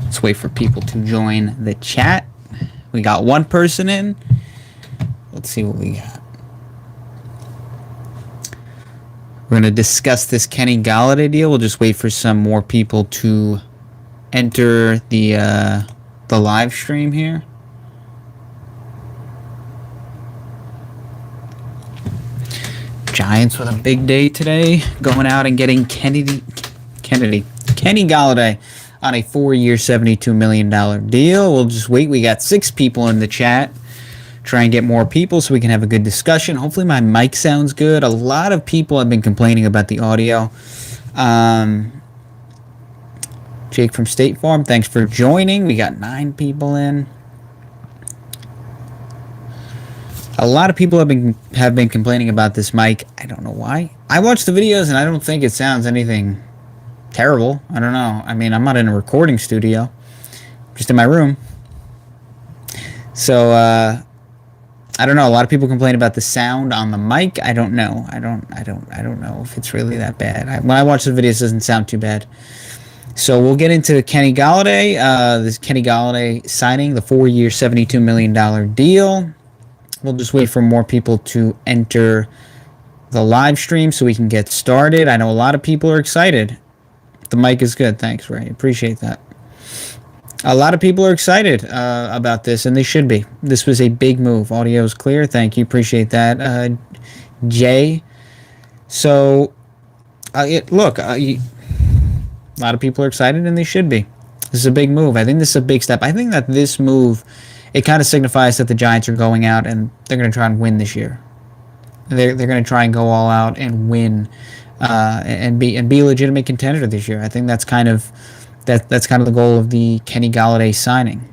Let's wait for people to join the chat. We got one person in. Let's see what we got. We're going to discuss this Kenny Golladay deal. We'll just wait for some more people to enter the live stream here. Giants with a big day today, going out and getting Kenny Golladay on a 4-year, $72 million deal. We'll just wait. We got 6 people in the chat. Try and get more people so we can have a good discussion. Hopefully my mic sounds good. A lot of people have been complaining about the audio. Jake from State Farm, thanks for joining. We got 9 people in. A lot of people have been complaining about this mic. I don't know why. I watch the videos and I don't think it sounds anything terrible. I don't know. I mean, I'm not in a recording studio, just in my room. So I don't know. A lot of people complain about the sound on the mic. I don't know. I don't know if it's really that bad. When I watch the videos, it doesn't sound too bad. So we'll get into Kenny Golladay. This Kenny Golladay signing, the 4-year, $72 million deal. We'll just wait for more people to enter the live stream so we can get started. I know a lot of people are excited. The mic is good. Thanks, Ray. Appreciate that. A lot of people are excited about this, and they should be. This was a big move. Audio is clear. Thank you. Appreciate that, Jay. So, look, a lot of people are excited, and they should be. This is a big move. I think this is a big step. I think that this move, it kind of signifies that the Giants are going out and they're going to try and win this year. They're going to try and go all out and win, and be a legitimate contender this year. I think that's kind of the goal of the Kenny Golladay signing.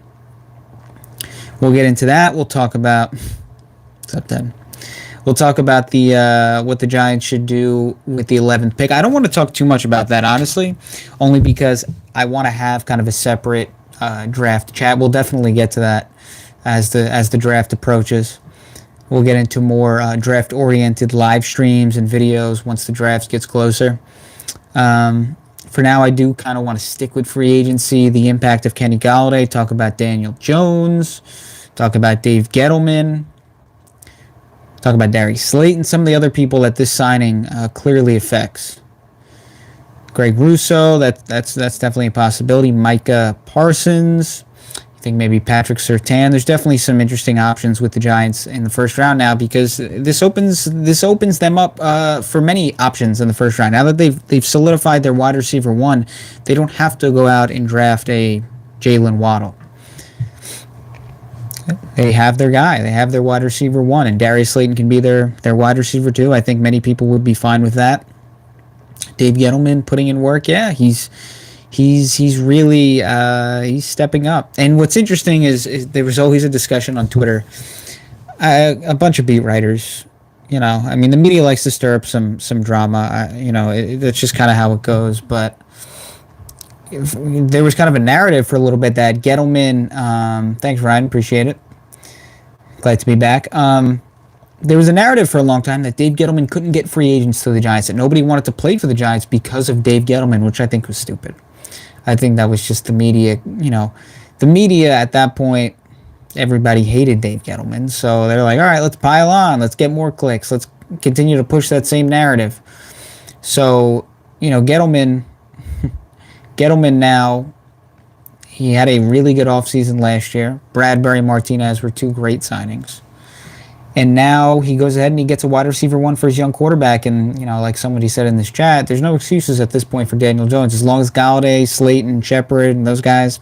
We'll get into that. We'll talk about We'll talk about the what the Giants should do with the 11th pick. I don't want to talk too much about that, honestly, only because I want to have kind of a separate draft chat. We'll definitely get to that as the draft approaches. We'll get into more draft-oriented live streams and videos once the draft gets closer. For now, I do kind of want to stick with free agency, the impact of Kenny Golladay, talk about Daniel Jones, talk about Dave Gettleman, talk about Darius Slayton, some of the other people that this signing clearly affects. Greg Russo, that's definitely a possibility. Micah Parsons, I think maybe Patrick Surtain. There's definitely some interesting options with the Giants in the first round now because this opens them up for many options in the first round. Now that they've solidified their wide receiver 1, they don't have to go out and draft a Jalen Waddle. They have their guy. They have their wide receiver 1, and Darius Slayton can be their wide receiver 2. I think many people would be fine with that. Dave Gettleman putting in work. Yeah, he's really he's stepping up. And what's interesting is there was always a discussion on Twitter. A bunch of beat writers, I mean, the media likes to stir up some drama. That's just kind of how it goes. But there was kind of a narrative for a little bit that Gettleman. Thanks, Ryan. Appreciate it. Glad to be back. There was a narrative for a long time that Dave Gettleman couldn't get free agents to the Giants, that nobody wanted to play for the Giants because of Dave Gettleman, which I think was stupid. I think that was just the media, the media at that point, everybody hated Dave Gettleman. So they're like, all right, let's pile on. Let's get more clicks. Let's continue to push that same narrative. So, Gettleman now, he had a really good offseason last year. Bradbury, Martinez were 2 great signings. And now he goes ahead and he gets a wide receiver 1 for his young quarterback. And, like somebody said in this chat, there's no excuses at this point for Daniel Jones. As long as Golladay, Slayton, Shepard, and those guys,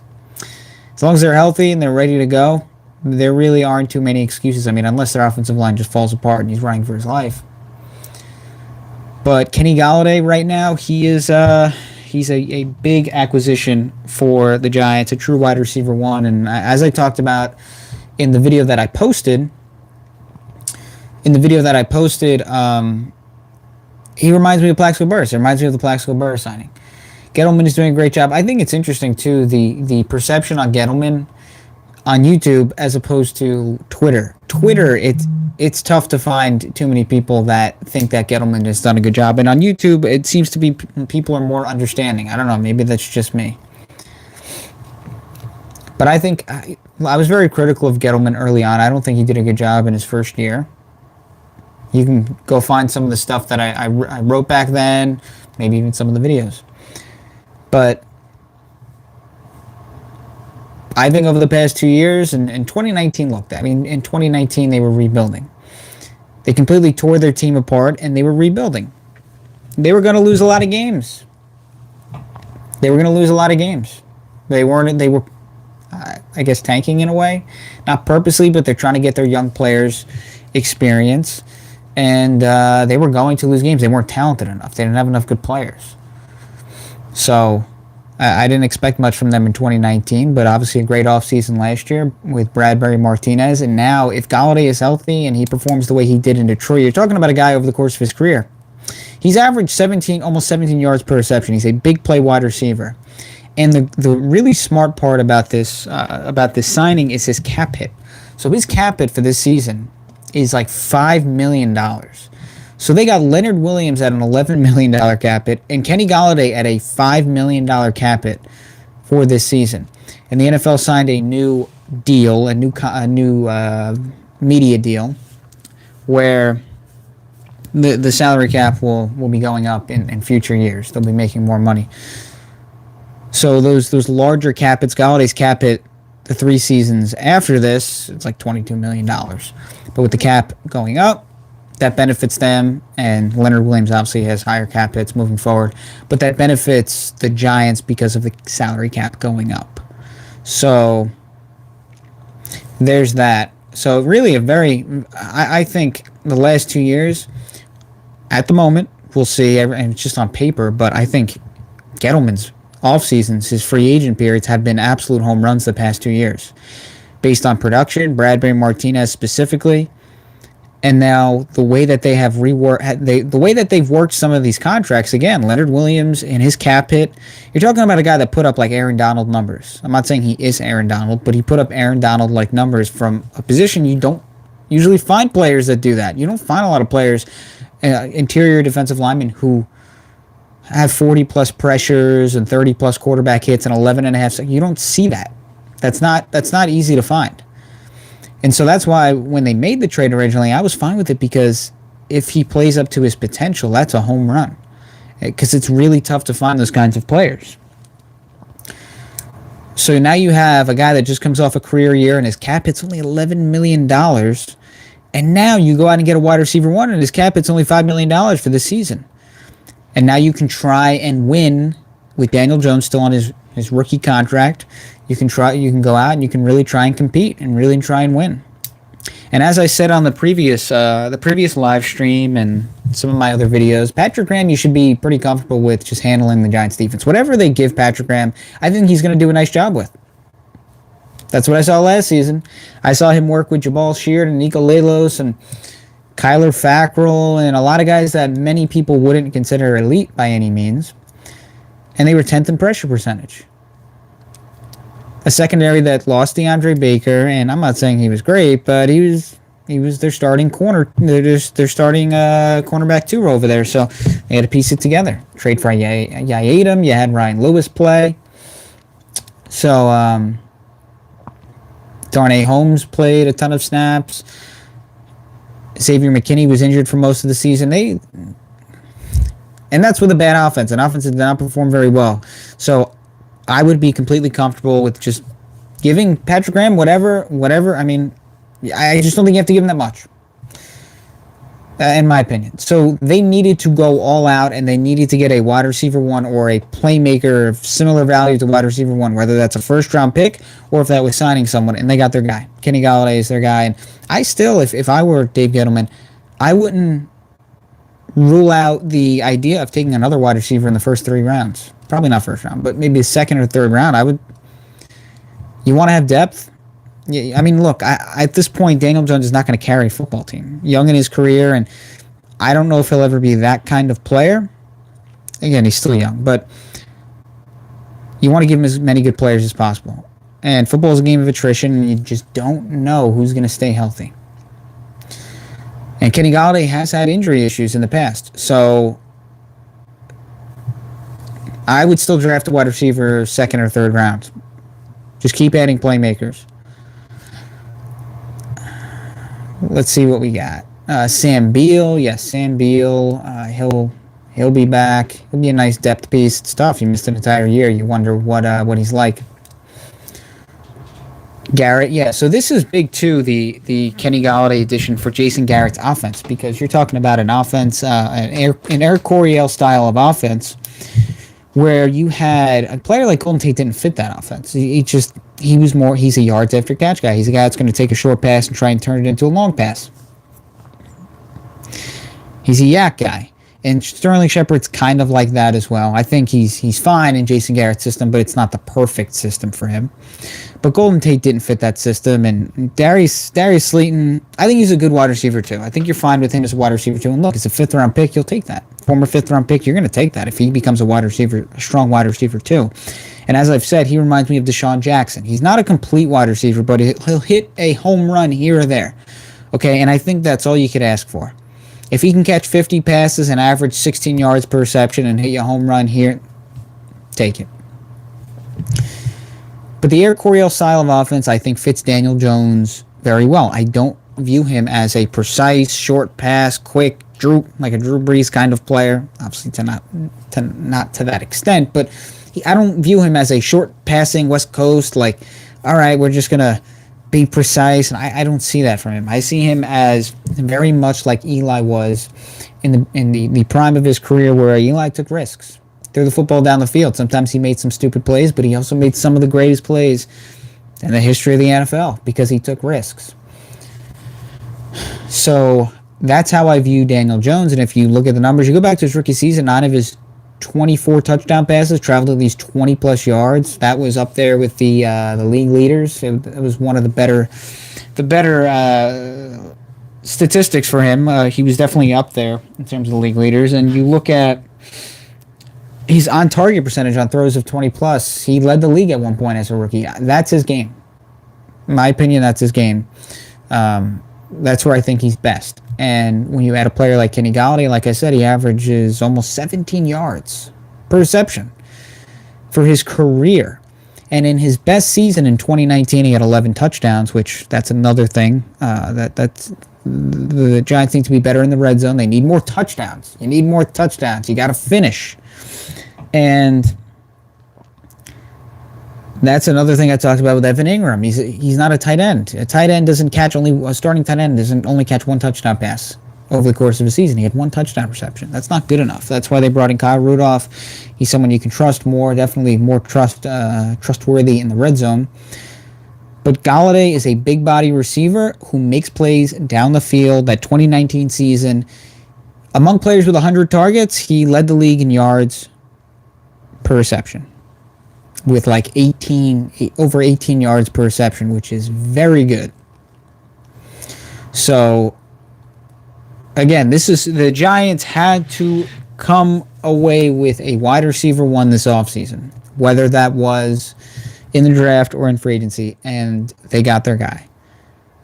as long as they're healthy and they're ready to go, there really aren't too many excuses. I mean, unless their offensive line just falls apart and he's running for his life. But Kenny Golladay right now, he's a big acquisition for the Giants, a true wide receiver 1. And as I talked about in the video that I posted, he reminds me of Plaxico Burress. It reminds me of the Plaxico Burress signing. Gettleman is doing a great job. I think it's interesting, too, the perception on Gettleman. on YouTube as opposed to Twitter. Twitter, it's tough to find too many people that think that Gettleman has done a good job. And on YouTube, it seems to be people are more understanding. I don't know. Maybe that's just me. But I think I was very critical of Gettleman early on. I don't think he did a good job in his first year. You can go find some of the stuff that I wrote back then, maybe even some of the videos. But I think over the past 2 years, and 2019 looked at. I mean, in 2019, they were rebuilding. They completely tore their team apart, and they were rebuilding. They were going to lose a lot of games. They were I guess, tanking in a way. Not purposely, but they're trying to get their young players experience. And they were going to lose games. They weren't talented enough. They didn't have enough good players. So I didn't expect much from them in 2019, but obviously a great offseason last year with Bradbury Martinez. And now if Golladay is healthy and he performs the way he did in Detroit, you're talking about a guy over the course of his career. He's averaged almost 17 yards per reception. He's a big play wide receiver. And the really smart part about this signing is his cap hit. So his cap hit for this season is like $5 million. So they got Leonard Williams at an $11 million cap hit and Kenny Golladay at a $5 million cap hit for this season. And the NFL signed a new deal, a new media deal, where the salary cap will be going up in future years. They'll be making more money. So those larger cap hits, Galladay's cap hit the 3 seasons after this, it's like $22 million. But with the cap going up, that benefits them, and Leonard Williams obviously has higher cap hits moving forward, but that benefits the Giants because of the salary cap going up. So there's that. So really I think the last 2 years, at the moment, we'll see, and it's just on paper, but I think Gettleman's off seasons, his free agent periods have been absolute home runs the past 2 years, based on production. Bradbury Martinez specifically, and now the way that they have the way that they've worked some of these contracts. Again, Leonard Williams and his cap hit. You're talking about a guy that put up like Aaron Donald numbers. I'm not saying he is Aaron Donald, but he put up Aaron Donald like numbers from a position you don't usually find players that do that. You don't find a lot of players, interior defensive linemen, who have 40-plus pressures and 30-plus quarterback hits and 11.5 seconds. You don't see that. That's not easy to find. And so that's why when they made the trade originally, I was fine with it, because if he plays up to his potential, that's a home run. Because it's really tough to find those kinds of players. So now you have a guy that just comes off a career year and his cap hit's only $11 million. And now you go out and get a wide receiver 1 and his cap hit's only $5 million for this season. And now you can try and win with Daniel Jones still on his rookie contract. You can go out and you can really try and compete and really try and win. And as I said on the previous live stream and some of my other videos, Patrick Graham, you should be pretty comfortable with just handling the Giants defense. Whatever they give Patrick Graham, I think he's going to do a nice job with. That's what I saw last season. I saw him work with Jabal Sheard and Nico Lelos and Kyler Fackrell, and a lot of guys that many people wouldn't consider elite by any means. And they were 10th in pressure percentage. A secondary that lost DeAndre Baker, and I'm not saying he was great, but he was their starting corner. Their starting cornerback 2 over there, so they had to piece it together. Trade for Yayatam, you had Ryan Lewis play. So Darnay Holmes played a ton of snaps. Xavier McKinney was injured for most of the season. And that's with a bad offense. An offense that did not perform very well. So I would be completely comfortable with just giving Patrick Graham whatever. I mean, I just don't think you have to give him that much, in my opinion. So they needed to go all out, and they needed to get a wide receiver 1 or a playmaker of similar value to wide receiver 1, whether that's a first-round pick or if that was signing someone, and they got their guy. Kenny Golladay is their guy, and I still, if I were Dave Gettleman, I wouldn't rule out the idea of taking another wide receiver in the first 3 rounds. Probably not first round, but maybe a second or third round. You want to have depth? Yeah, I mean, look, at this point, Daniel Jones is not going to carry a football team. Young in his career, and I don't know if he'll ever be that kind of player. Again, he's still young, but you want to give him as many good players as possible. And football is a game of attrition, and you just don't know who's going to stay healthy. And Kenny Golladay has had injury issues in the past. So I would still draft a wide receiver second or third round. Just keep adding playmakers. Let's see what we got. Sam Beal. Yes, Sam Beal. He'll be back. He'll be a nice depth piece. It's tough. He missed an entire year. You wonder what he's like. Garrett, yeah. So this is big too. The Kenny Golladay addition for Jason Garrett's offense, because you're talking about an offense, an Eric Coryell style of offense, where you had a player like Golden Tate didn't fit that offense. He's a yards after catch guy. He's a guy that's going to take a short pass and try and turn it into a long pass. He's a yak guy. And Sterling Shepard's kind of like that as well. I think he's fine in Jason Garrett's system, but it's not the perfect system for him. But Golden Tate didn't fit that system, and Darius Slayton, I think he's a good wide receiver too. I think you're fine with him as a wide receiver too. And look, it's a 5th round pick, you'll take that. Former 5th round pick, you're going to take that if he becomes a strong wide receiver too. And as I've said, he reminds me of Deshaun Jackson. He's not a complete wide receiver, but he'll hit a home run here or there. Okay, and I think that's all you could ask for. If he can catch 50 passes and average 16 yards per reception and hit you a home run here, take it. But the Eric Coryell style of offense, I think, fits Daniel Jones very well. I don't view him as a precise, short pass, quick, like a Drew Brees kind of player. Obviously, not to that extent, but I don't view him as a short passing West Coast, like, all right, we're just going to be precise, and I don't see that from him. I see him as very much like Eli was in the prime of his career, where Eli took risks. Threw the football down the field. Sometimes he made some stupid plays, but he also made some of the greatest plays in the history of the NFL because he took risks. So that's how I view Daniel Jones. And if you look at the numbers, you go back to his rookie season, 9 of his 24 touchdown passes traveled at least 20 plus yards. That was up there with the league leaders. It was one of the better statistics for him. He was definitely up there in terms of the league leaders. And you look at his on-target percentage on throws of 20 plus. He led the league at one point as a rookie. That's his game. In my opinion, that's his game. That's where I think he's best. And when you add a player like Kenny Golladay, like I said, he averages almost 17 yards per reception for his career. And in his best season in 2019, he had 11 touchdowns, which that's another thing. That's the Giants need to be better in the red zone. They need more touchdowns. You need more touchdowns. You got to finish. And that's another thing I talked about with Evan Ingram. He's not a tight end. A starting tight end doesn't only catch one touchdown pass over the course of a season. He had one touchdown reception. That's not good enough. That's why they brought in Kyle Rudolph. He's someone you can trust more, definitely more trustworthy in the red zone. But Golladay is a big body receiver who makes plays down the field. That 2019 season, among players with 100 targets, he led the league in yards per reception, with like over 18 yards per reception, which is very good. So, again, the Giants had to come away with a wide receiver one this offseason, whether that was in the draft or in free agency, and they got their guy.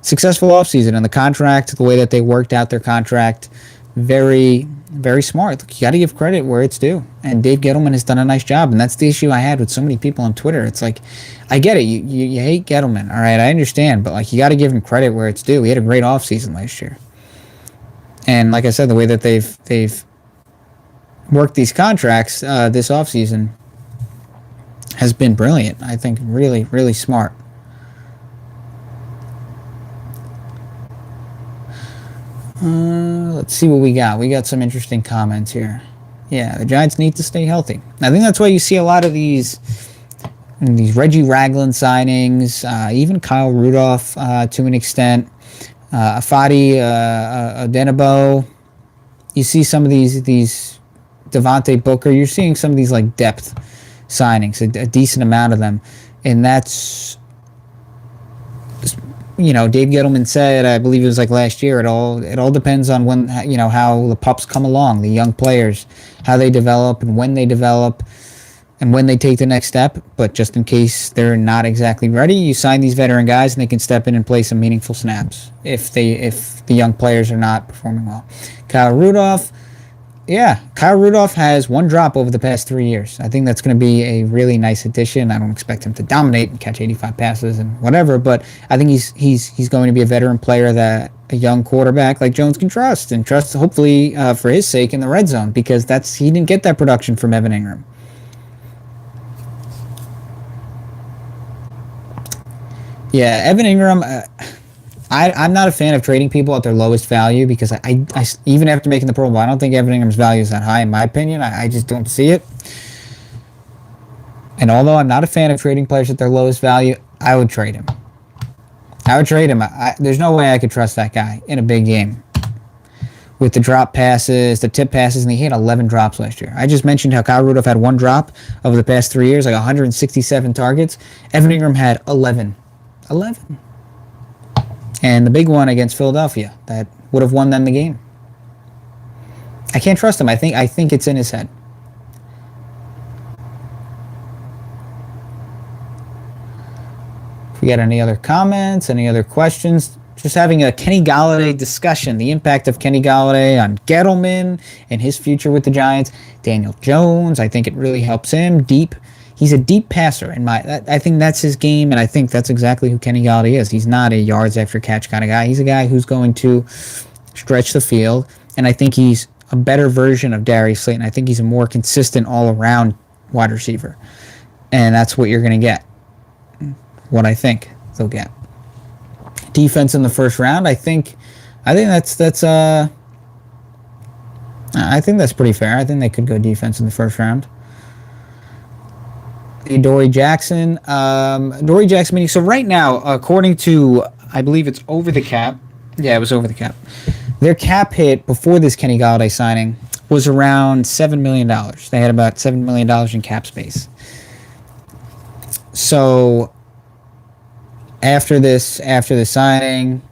Successful offseason, and the contract, the way that they worked out their contract, very, very smart. You got to give credit where it's due. And Dave Gettleman has done a nice job. And that's the issue I had with so many people on Twitter. It's like, I get it. You hate Gettleman. All right, I understand. But like, you got to give him credit where it's due. He had a great offseason last year. And like I said, the way that they've worked these contracts this offseason has been brilliant. I think really, really smart. Let's see what we got. We got some interesting comments here. Yeah, the Giants need to stay healthy. I think that's why you see a lot of these Reggie Ragland signings, even Kyle Rudolph to an extent, Afadi Adenabo. You see some of these Devontae Booker. You're seeing some of these like depth signings, a decent amount of them, and that's. Dave Gettleman said, I believe it was like last year, it all depends on when, how the pups come along, the young players, how they develop and when they develop. and when they take the next step. But just in case they're not exactly ready, you sign these veteran guys and they can step in and play some meaningful snaps if the young players are not performing well. Kyle Rudolph has one drop over the past 3 years. I think that's going to be a really nice addition. I don't expect him to dominate and catch 85 passes and whatever, but I think he's going to be a veteran player that a young quarterback like Jones can trust, and trust hopefully for his sake in the red zone, because he didn't get that production from Evan Ingram. Yeah, Evan Ingram. I'm not a fan of trading people at their lowest value, because I even after making the Pro Bowl, I don't think Evan Ingram's value is that high in my opinion. I just don't see it. And although I'm not a fan of trading players at their lowest value, I would trade him. There's no way I could trust that guy in a big game with the drop passes, the tip passes, and he had 11 drops last year. I just mentioned how Kyle Rudolph had one drop over the past 3 years, like 167 targets. Evan Ingram had 11. And the big one against Philadelphia that would have won them the game. I can't trust him. I think it's in his head. If we got any other comments, any other questions, just having a Kenny Golladay discussion, the impact of Kenny Golladay on Gettleman and his future with the Giants. Daniel Jones, I think it really helps him. He's a deep passer. I think that's his game, and I think that's exactly who Kenny Golladay is. He's not a yards after catch kind of guy. He's a guy who's going to stretch the field, and I think he's a better version of Darius Slayton. I think he's a more consistent all-around wide receiver, and that's what you're going to get. What I think they'll get. Defense in the first round. I think that's pretty fair. I think they could go defense in the first round. Adoree Jackson. Meaning, so right now, according to, I believe it's over the cap. Yeah, it was over the cap. Their cap hit before this Kenny Golladay signing was around $7 million. They had about $7 million in cap space. So after this signing,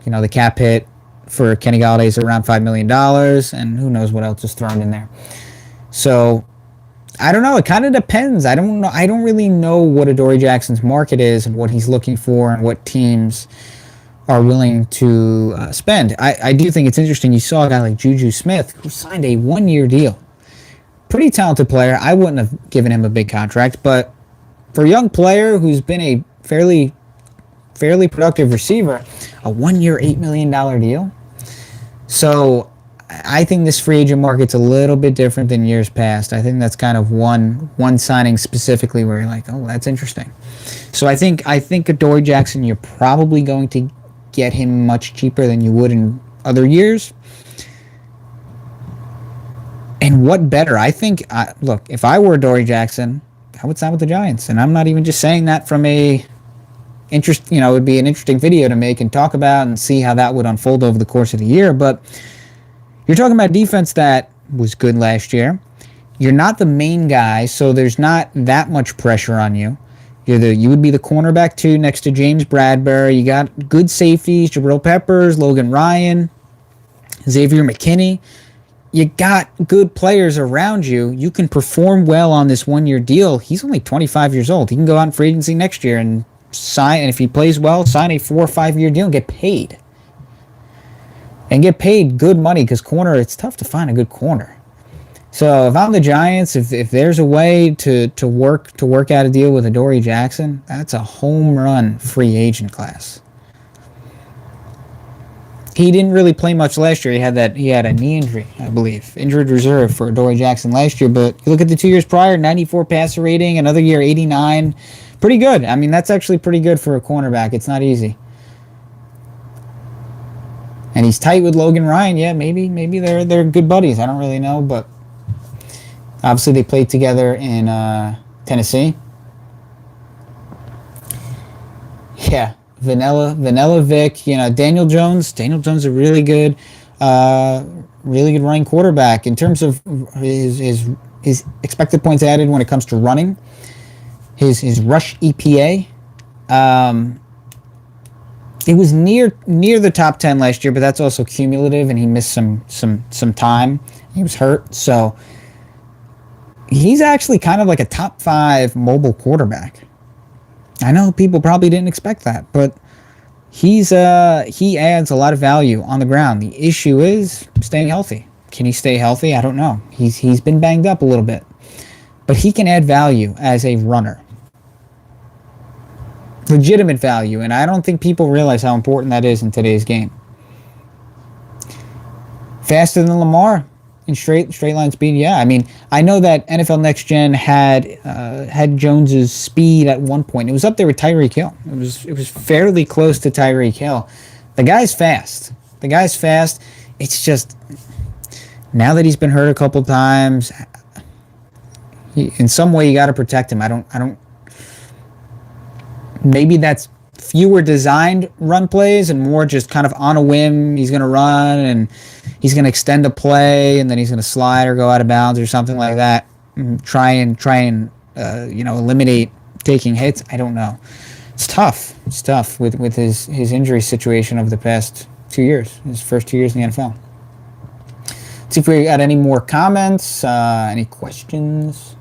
the cap hit for Kenny Golladay is around $5 million, and who knows what else is thrown in there. So I don't know. It kind of depends. I don't know. I don't really know what Adoree Jackson's market is and what he's looking for and what teams are willing to spend. I do think it's interesting. You saw a guy like Juju Smith who signed a 1-year deal. Pretty talented player. I wouldn't have given him a big contract, but for a young player who's been a fairly productive receiver, a 1-year, $8 million deal. So I think this free agent market's a little bit different than years past. I think that's kind of one signing specifically where you're like, oh, that's interesting. So I think Adoree Jackson, you're probably going to get him much cheaper than you would in other years. And what better? I think, look, if I were Adoree Jackson, I would sign with the Giants. And I'm not even just saying that from a interest, it would be an interesting video to make and talk about and see how that would unfold over the course of the year. But you're talking about defense that was good last year. You're not the main guy, so there's not that much pressure on you. You would be the cornerback too, next to James Bradbury. You got good safeties, Jabril Peppers, Logan Ryan, Xavier McKinney. You got good players around you. You can perform well on this 1-year deal. He's only 25 years old. He can go out in free agency next year and sign, and if he plays well, sign a 4 or 5 year deal and get paid. And get paid good money, because corner, it's tough to find a good corner. So if I'm the Giants, if there's a way to work out a deal with Adoree Jackson, that's a home run free agent class. He didn't really play much last year. He had a knee injury, I believe. Injured reserve for Adoree Jackson last year. But you look at the 2 years prior, 94 passer rating, another year 89. Pretty good. I mean, that's actually pretty good for a cornerback. It's not easy. And he's tight with Logan Ryan. Yeah, maybe they're good buddies. I don't really know, but obviously they played together in Tennessee. Yeah, Vanilla Vic. Daniel Jones. Daniel Jones is a really good running quarterback in terms of his expected points added when it comes to running. His rush EPA. It was near the top 10 last year, but that's also cumulative, and he missed some time. He was hurt, so he's actually kind of like a top 5 mobile quarterback. I know people probably didn't expect that, but he adds a lot of value on the ground. The issue is staying healthy. Can he stay healthy? I don't know. He's been banged up a little bit, but he can add value as a runner. Legitimate value, and I don't think people realize how important that is in today's game. Faster than Lamar in straight line speed, yeah. I mean, I know that NFL Next Gen had Jones's speed at one point. It was up there with Tyreek Hill. It was fairly close to Tyreek Hill. The guy's fast. It's just now that he's been hurt a couple times, in some way you got to protect him. I don't. Maybe that's fewer designed run plays and more just kind of on a whim. He's going to run and he's going to extend a play and then he's going to slide or go out of bounds or something like that. And try and eliminate taking hits. I don't know. It's tough. With his injury situation over the past 2 years. His first 2 years in the NFL. Let's see if we got any more comments. Any questions?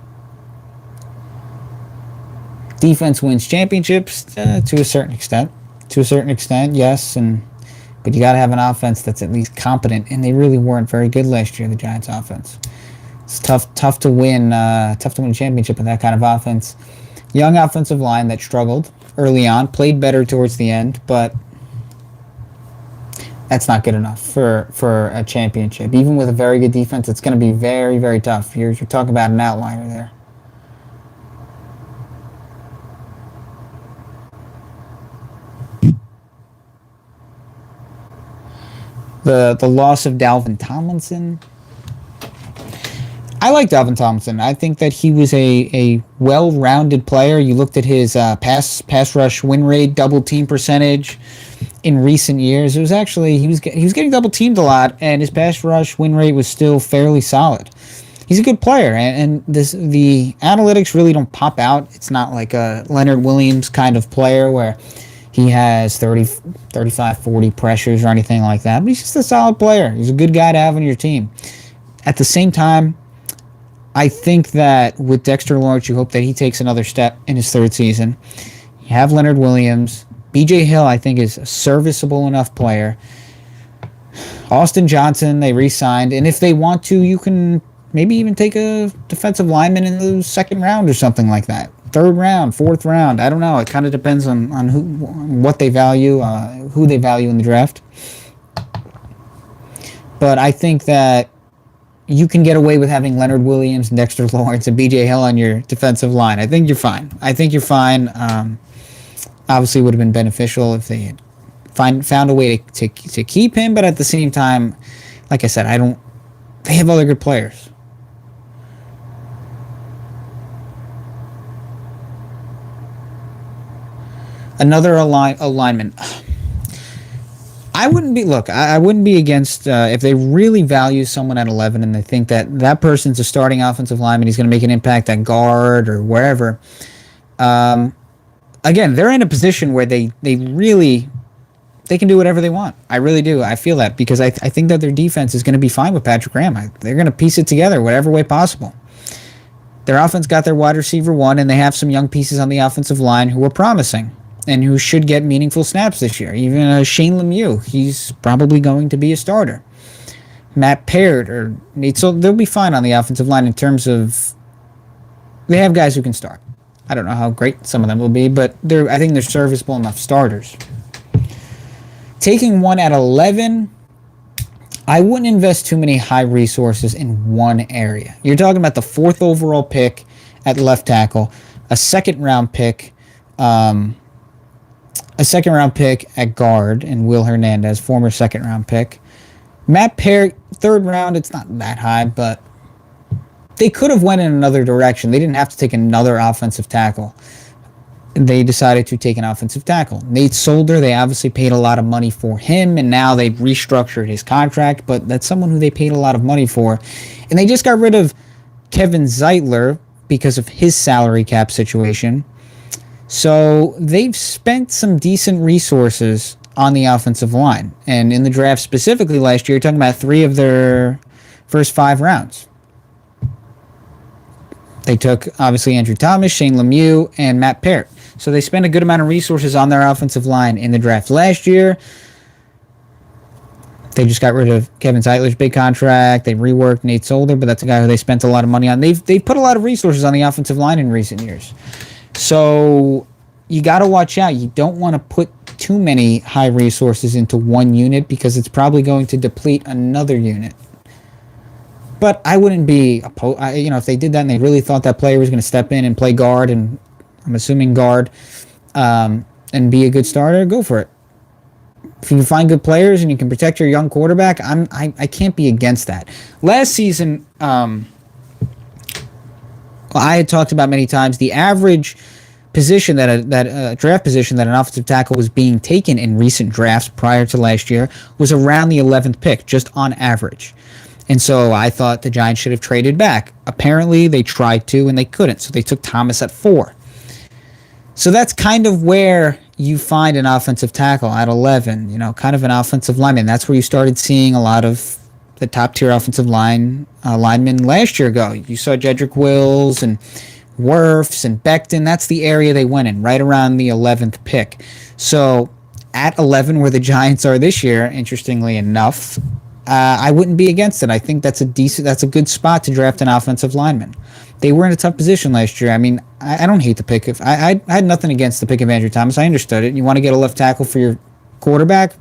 Defense wins championships to a certain extent. Yes, but you got to have an offense that's at least competent, and they really weren't very good last year. The Giants' offense. It's tough to win. Tough to win a championship with that kind of offense. Young offensive line that struggled early on, played better towards the end, but that's not good enough for a championship. Even with a very good defense, it's going to be very, very tough. You're talking about an outlier there. The loss of Dalvin Tomlinson. I like Dalvin Tomlinson. I think that he was a well-rounded player. You looked at his pass rush win rate, double team percentage in recent years. It was actually he was getting double teamed a lot, and his pass rush win rate was still fairly solid. He's a good player, and the analytics really don't pop out. It's not like a Leonard Williams kind of player where he has 30, 35, 40 pressures or anything like that. But he's just a solid player. He's a good guy to have on your team. At the same time, I think that with Dexter Lawrence, you hope that he takes another step in his third season. You have Leonard Williams. B.J. Hill, I think, is a serviceable enough player. Austin Johnson, they re-signed. And if they want to, you can maybe even take a defensive lineman in the second round or something like that. Third round, fourth round. I don't know. It kind of depends on what they value, who they value in the draft. But I think that you can get away with having Leonard Williams, Dexter Lawrence, and B.J. Hill on your defensive line. I think you're fine. Obviously, it would have been beneficial if they had found a way to keep him. But at the same time, like I said, they have other good players. Another alignment. I wouldn't be against if they really value someone at 11 and they think that person's a starting offensive lineman, he's going to make an impact at guard or wherever. Again, they're in a position where they can do whatever they want. I really do. I feel that because I think that their defense is going to be fine with Patrick Graham. They're going to piece it together whatever way possible. Their offense got their wide receiver one, and they have some young pieces on the offensive line who are promising and who should get meaningful snaps this year. Even Shane Lemieux, he's probably going to be a starter. Matt Peart or Nate, so they'll be fine on the offensive line in terms of they have guys who can start. I don't know how great some of them will be, but I think they're serviceable enough starters. Taking one at 11, I wouldn't invest too many high resources in one area. You're talking about the 4th overall pick at left tackle, a second round pick at guard in Will Hernandez, former second round pick. Matt Peart, 3rd round, it's not that high, but they could have went in another direction. They didn't have to take another offensive tackle. They decided to take an offensive tackle. Nate Solder, they obviously paid a lot of money for him, and now they've restructured his contract, but that's someone who they paid a lot of money for. And they just got rid of Kevin Zeitler because of his salary cap situation. So they've spent some decent resources on the offensive line. And in the draft specifically last year, you're talking about 3 of their first 5 rounds. They took, obviously, Andrew Thomas, Shane Lemieux, and Matt Peart. So they spent a good amount of resources on their offensive line in the draft last year. They just got rid of Kevin Zeitler's big contract. They reworked Nate Solder, but that's a guy who they spent a lot of money on. They've put a lot of resources on the offensive line in recent years. So you got to watch out. You don't want to put too many high resources into one unit because it's probably going to deplete another unit. But I wouldn't be opposed. If they did that and they really thought that player was going to step in and play guard, and I'm assuming guard, and be a good starter, go for it. If you can find good players and you can protect your young quarterback, I can't be against that. Last season, I had talked about many times the average position that draft position that an offensive tackle was being taken in recent drafts prior to last year was around the 11th pick, just on average. And so I thought the Giants should have traded back. Apparently, they tried to and they couldn't, so they took Thomas at 4. So that's kind of where you find an offensive tackle at 11, kind of an offensive lineman. That's where you started seeing a lot of the top-tier offensive linemen last year ago. You saw Jedrick Wills and Wirfs and Becton. That's the area they went in, right around the 11th pick. So at 11, where the Giants are this year, interestingly enough, I wouldn't be against it. I think that's a good spot to draft an offensive lineman. They were in a tough position last year. I mean, I don't hate the pick. I had nothing against the pick of Andrew Thomas. I understood it. You want to get a left tackle for your quarterback?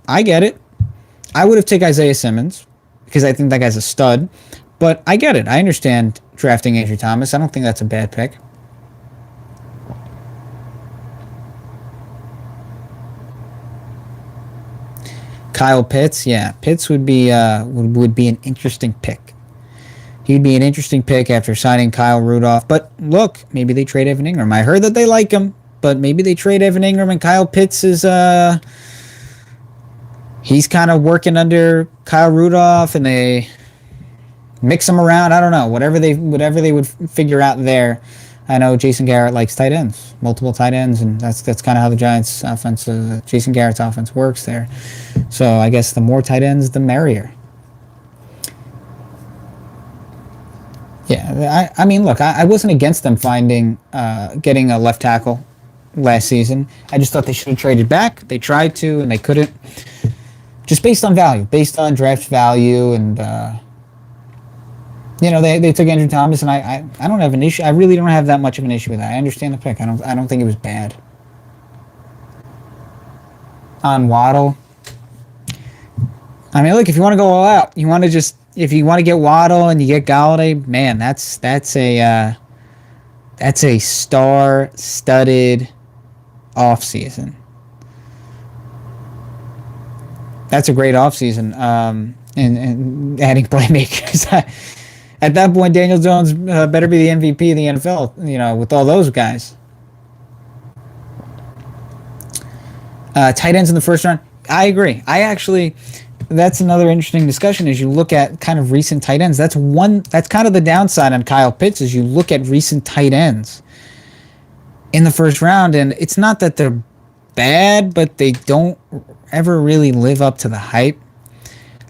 I get it. I would have taken Isaiah Simmons because I think that guy's a stud. But I get it. I understand drafting Andrew Thomas. I don't think that's a bad pick. Kyle Pitts, yeah, Pitts would be an interesting pick. He'd be an interesting pick after signing Kyle Rudolph. But look, maybe they trade Evan Ingram. I heard that they like him, but maybe they trade Evan Ingram and Kyle Pitts is he's kind of working under Kyle Rudolph and they mix him around. I don't know. Whatever they would figure out there. I know Jason Garrett likes tight ends, multiple tight ends, and that's kind of how the Giants' offense, Jason Garrett's offense works there. So I guess the more tight ends, the merrier. Yeah, I mean, look, I wasn't against them getting a left tackle last season. I just thought they should have traded back. They tried to, and they couldn't. Just based on value, based on draft value, and they took Andrew Thomas, and I don't have an issue. I really don't have that much of an issue with that. I understand the pick. I don't think it was bad. On Waddle, I mean, look, if you want to go all out, if you want to get Waddle and you get Golladay, man, that's a star-studded offseason. That's a great offseason. And adding playmakers. At that point, Daniel Jones better be the MVP of the NFL, with all those guys. Tight ends in the first round, I agree. That's another interesting discussion as you look at kind of recent tight ends. That's kind of the downside on Kyle Pitts as you look at recent tight ends in the first round. And it's not that they're bad, but they don't ever really live up to the hype.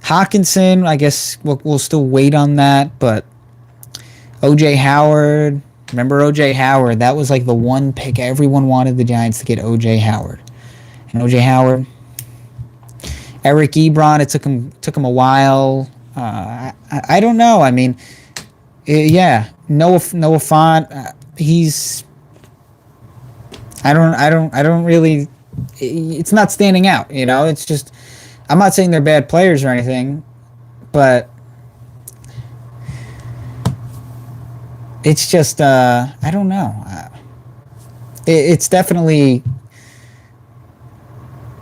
Hawkinson, I guess we'll still wait on that, but O.J. Howard, remember O.J. Howard? That was like the one pick everyone wanted the Giants to get O.J. Howard. And O.J. Howard, Eric Ebron, it took him a while. I don't know. I mean, Noah Fant, he's I don't really, it's not standing out, it's just, I'm not saying they're bad players or anything, but it's just, I don't know. It's definitely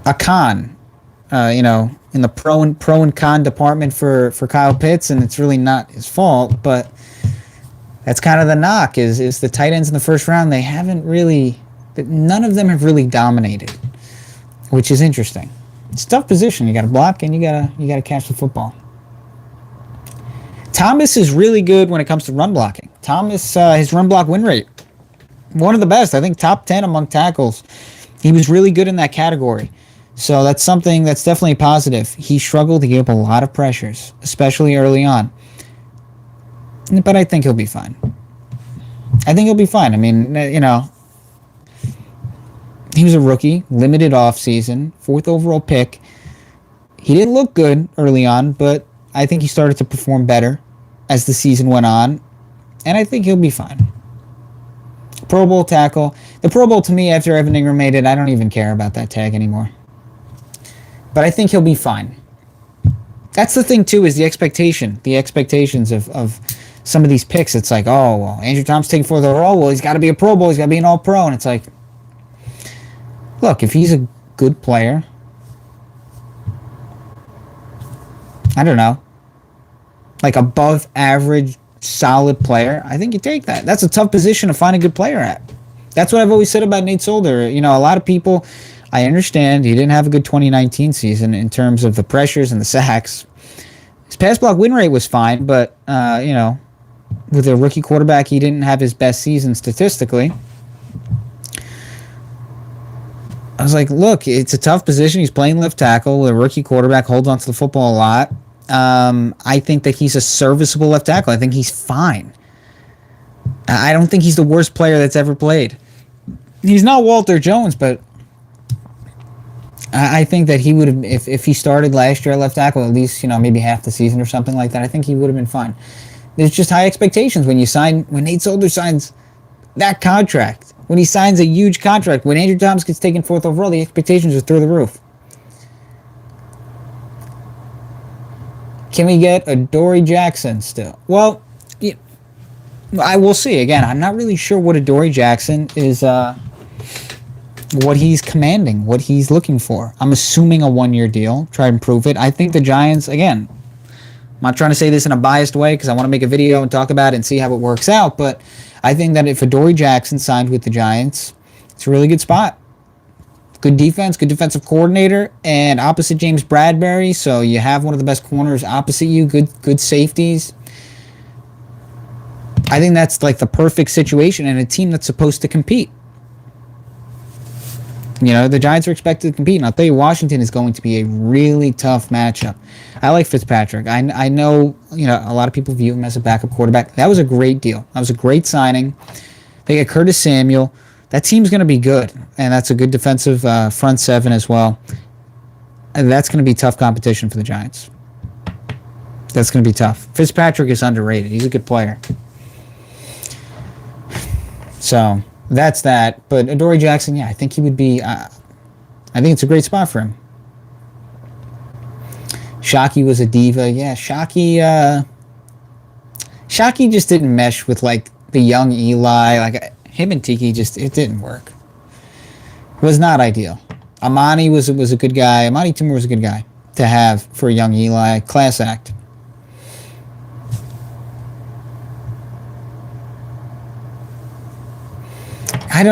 a con, in the pro and con department for Kyle Pitts, and it's really not his fault, but that's kind of the knock is the tight ends in the first round, none of them have really dominated, which is interesting. It's a tough position. You got to block and you got to catch the football. Thomas is really good when it comes to run blocking. Thomas, his run block win rate, one of the best. I think top 10 among tackles. He was really good in that category. So that's something that's definitely positive. He struggled to give up a lot of pressures, especially early on. But I think he'll be fine. I think he'll be fine. I mean, he was a rookie, limited offseason, 4th overall pick. He didn't look good early on, but I think he started to perform better as the season went on, and I think he'll be fine. Pro Bowl tackle. The Pro Bowl, to me, after Evan Ingram made it, I don't even care about that tag anymore. But I think he'll be fine. That's the thing, too, is the expectation. The expectations of some of these picks. It's like, oh, well, Andrew Thomas taking 4th overall. Well, he's got to be a Pro Bowl. He's got to be an All-Pro. And it's like, look, if he's a good player, I don't know, like above average, solid player, I think you take that. That's a tough position to find a good player at. That's what I've always said about Nate Solder. A lot of people, I understand he didn't have a good 2019 season in terms of the pressures and the sacks. His pass block win rate was fine, but, with a rookie quarterback, he didn't have his best season statistically. I was like, look, it's a tough position. He's playing left tackle. A rookie quarterback holds onto the football a lot. I think that he's a serviceable left tackle. I think he's fine. I don't think he's the worst player that's ever played. He's not Walter Jones, but I think that he would have, if he started last year at left tackle, at least, maybe half the season or something like that, I think he would have been fine. There's just high expectations when Nate Solder signs that contract. When he signs a huge contract, when Andrew Thomas gets taken 4th overall, the expectations are through the roof. Can we get Adoree Jackson still? Well, I will see. Again, I'm not really sure what Adoree Jackson is, what he's commanding, what he's looking for. I'm assuming a 1-year deal. Try and prove it. I think the Giants, again, I'm not trying to say this in a biased way because I want to make a video and talk about it and see how it works out, but I think that if Adoree Jackson signed with the Giants, it's a really good spot. Good defense, good defensive coordinator, and opposite James Bradbury, so you have one of the best corners opposite you, good safeties. I think that's like the perfect situation in a team that's supposed to compete. The Giants are expected to compete, and I'll tell you, Washington is going to be a really tough matchup. I like Fitzpatrick. I know, a lot of people view him as a backup quarterback. That was a great deal. That was a great signing. They get Curtis Samuel. That team's going to be good, and that's a good defensive front seven as well. And that's going to be tough competition for the Giants. That's going to be tough. Fitzpatrick is underrated. He's a good player. So that's that. But Adoree Jackson, yeah, I think he would be. I think it's a great spot for him. Shockey was a diva. Yeah, Shockey just didn't mesh with like the young Eli. Like him and Tiki it didn't work. It was not ideal. Amani was a good guy. Amani Toomer was a good guy to have for a young Eli. Class act. I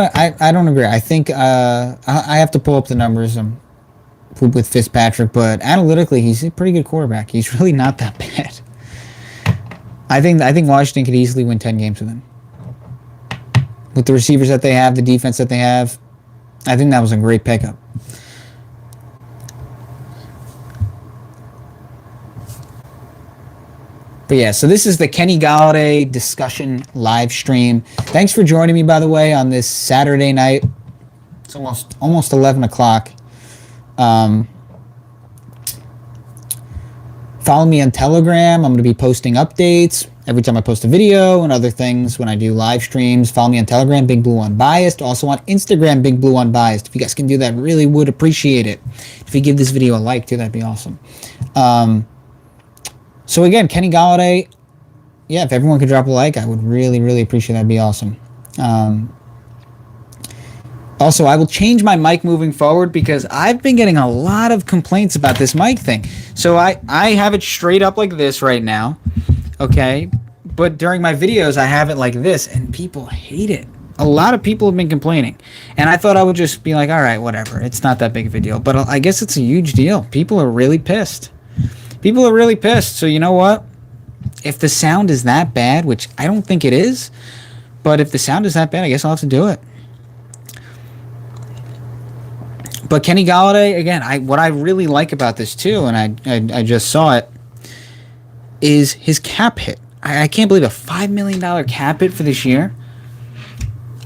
don't agree. I think I have to pull up the numbers with Fitzpatrick, but analytically he's a pretty good quarterback. He's really not that bad. I think Washington could easily win 10 games with him. With the receivers that they have, the defense that they have, I think that was a great pickup. But yeah, so this is the Kenny Golladay discussion live stream. Thanks for joining me, by the way, on this Saturday night. It's almost 11 o'clock. Follow me on Telegram. I'm going to be posting updates every time I post a video and other things when I do live streams. Follow me on Telegram, Big Blue Unbiased. Also on Instagram, Big Blue Unbiased. If you guys can do that, really would appreciate it. If you give this video a like, too, that'd be awesome. So again, Kenny Golladay, yeah, if everyone could drop a like, I would really, really appreciate that. That'd be awesome. Also, I will change my mic moving forward because I've been getting a lot of complaints about this mic thing. So I have it straight up like this right now, okay? But during my videos, I have it like this, and people hate it. A lot of people have been complaining. And I thought I would just be like, all right, whatever. It's not that big of a deal. But I guess it's a huge deal. People are really pissed. People are really pissed. So you know what? If the sound is that bad, which I don't think it is, but if the sound is that bad, I guess I'll have to do it. But Kenny Golladay, again, what I really like about this too, and I just saw it, is his cap hit. I can't believe a $5 million cap hit for this year.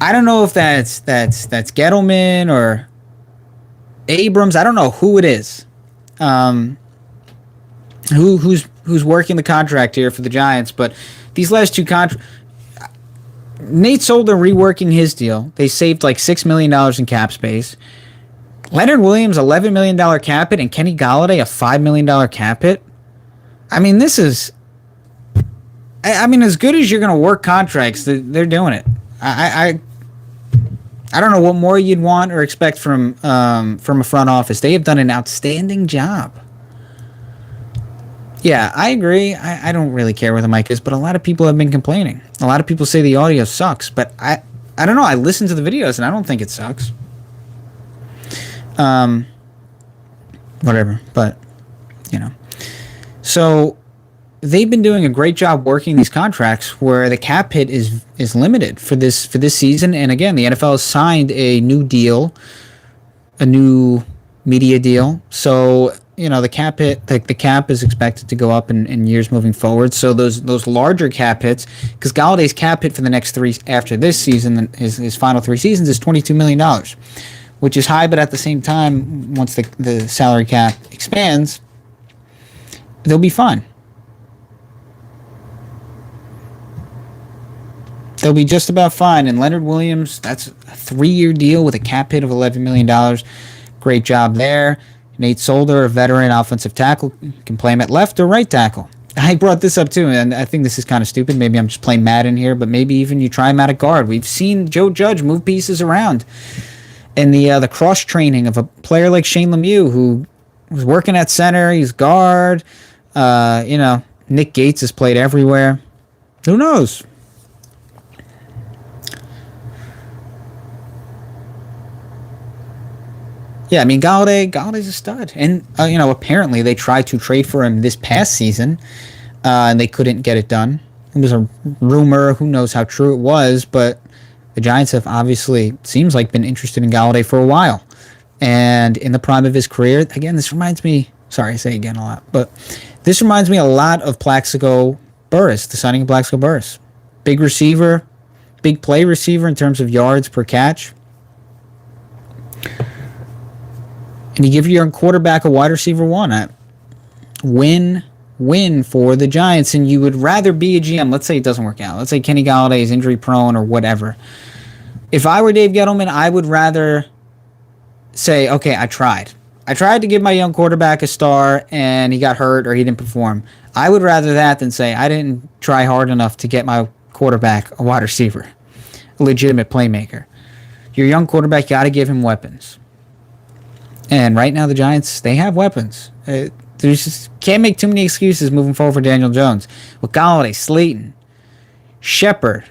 I don't know if that's Gettleman or Abrams. I don't know who it is. Who's working the contract here for the Giants, but these last two contracts, Nate Solder reworking his deal. They saved like $6 million in cap space. Leonard Williams, $11 million cap hit, and Kenny Golladay, a $5 million cap hit. I mean, this is... I mean, as good as you're going to work contracts, they're doing it. I don't know what more you'd want or expect from a front office. They have done an outstanding job. Yeah, I agree. I don't really care where the mic is, but a lot of people have been complaining. A lot of people say the audio sucks, but I don't know. I listen to the videos, and I don't think it sucks. Whatever, but, you know. So, they've been doing a great job working these contracts where the cap hit is limited for this season. And again, the NFL has signed a new deal, a new media deal. So, you know, the cap hit, the cap is expected to go up in years moving forward. So those larger cap hits, because Galladay's cap hit for the next three after this season, his final 3 seasons, is $22 million, which is high. But at the same time, once the salary cap expands, they'll be fine. They'll be just about fine. And Leonard Williams, that's a 3-year deal with a cap hit of $11 million. Great job there. Nate Solder, a veteran offensive tackle, can play him at left or right tackle. I brought this up too, and I think this is kind of stupid. Maybe I'm just playing Madden here, but maybe even you try him out at guard. We've seen Joe Judge move pieces around. And the cross-training of a player like Shane Lemieux, who was working at center, he's guard. Nick Gates has played everywhere. Who knows? Yeah, I mean, Galladay's a stud. And, apparently they tried to trade for him this past season, and they couldn't get it done. It was a rumor. Who knows how true it was, but the Giants have obviously, seems like, been interested in Golladay for a while. And in the prime of his career, again, this reminds me, sorry, I say again a lot, but this reminds me a lot of Plaxico Burress, the signing of Plaxico Burress. Big receiver, big play receiver in terms of yards per catch. And you give your quarterback a wide receiver one. Win for the Giants. And you would rather be a GM. Let's say it doesn't work out. Let's say Kenny Golladay is injury prone or whatever. If I were Dave Gettleman, I would rather say, okay, I tried. I tried to give my young quarterback a star and he got hurt or he didn't perform. I would rather that than say I didn't try hard enough to get my quarterback a wide receiver, a legitimate playmaker. Your young quarterback, you got to give him weapons. And right now, the Giants, they have weapons. There's just can't make too many excuses moving forward for Daniel Jones. With Golladay, Slayton, Shepard,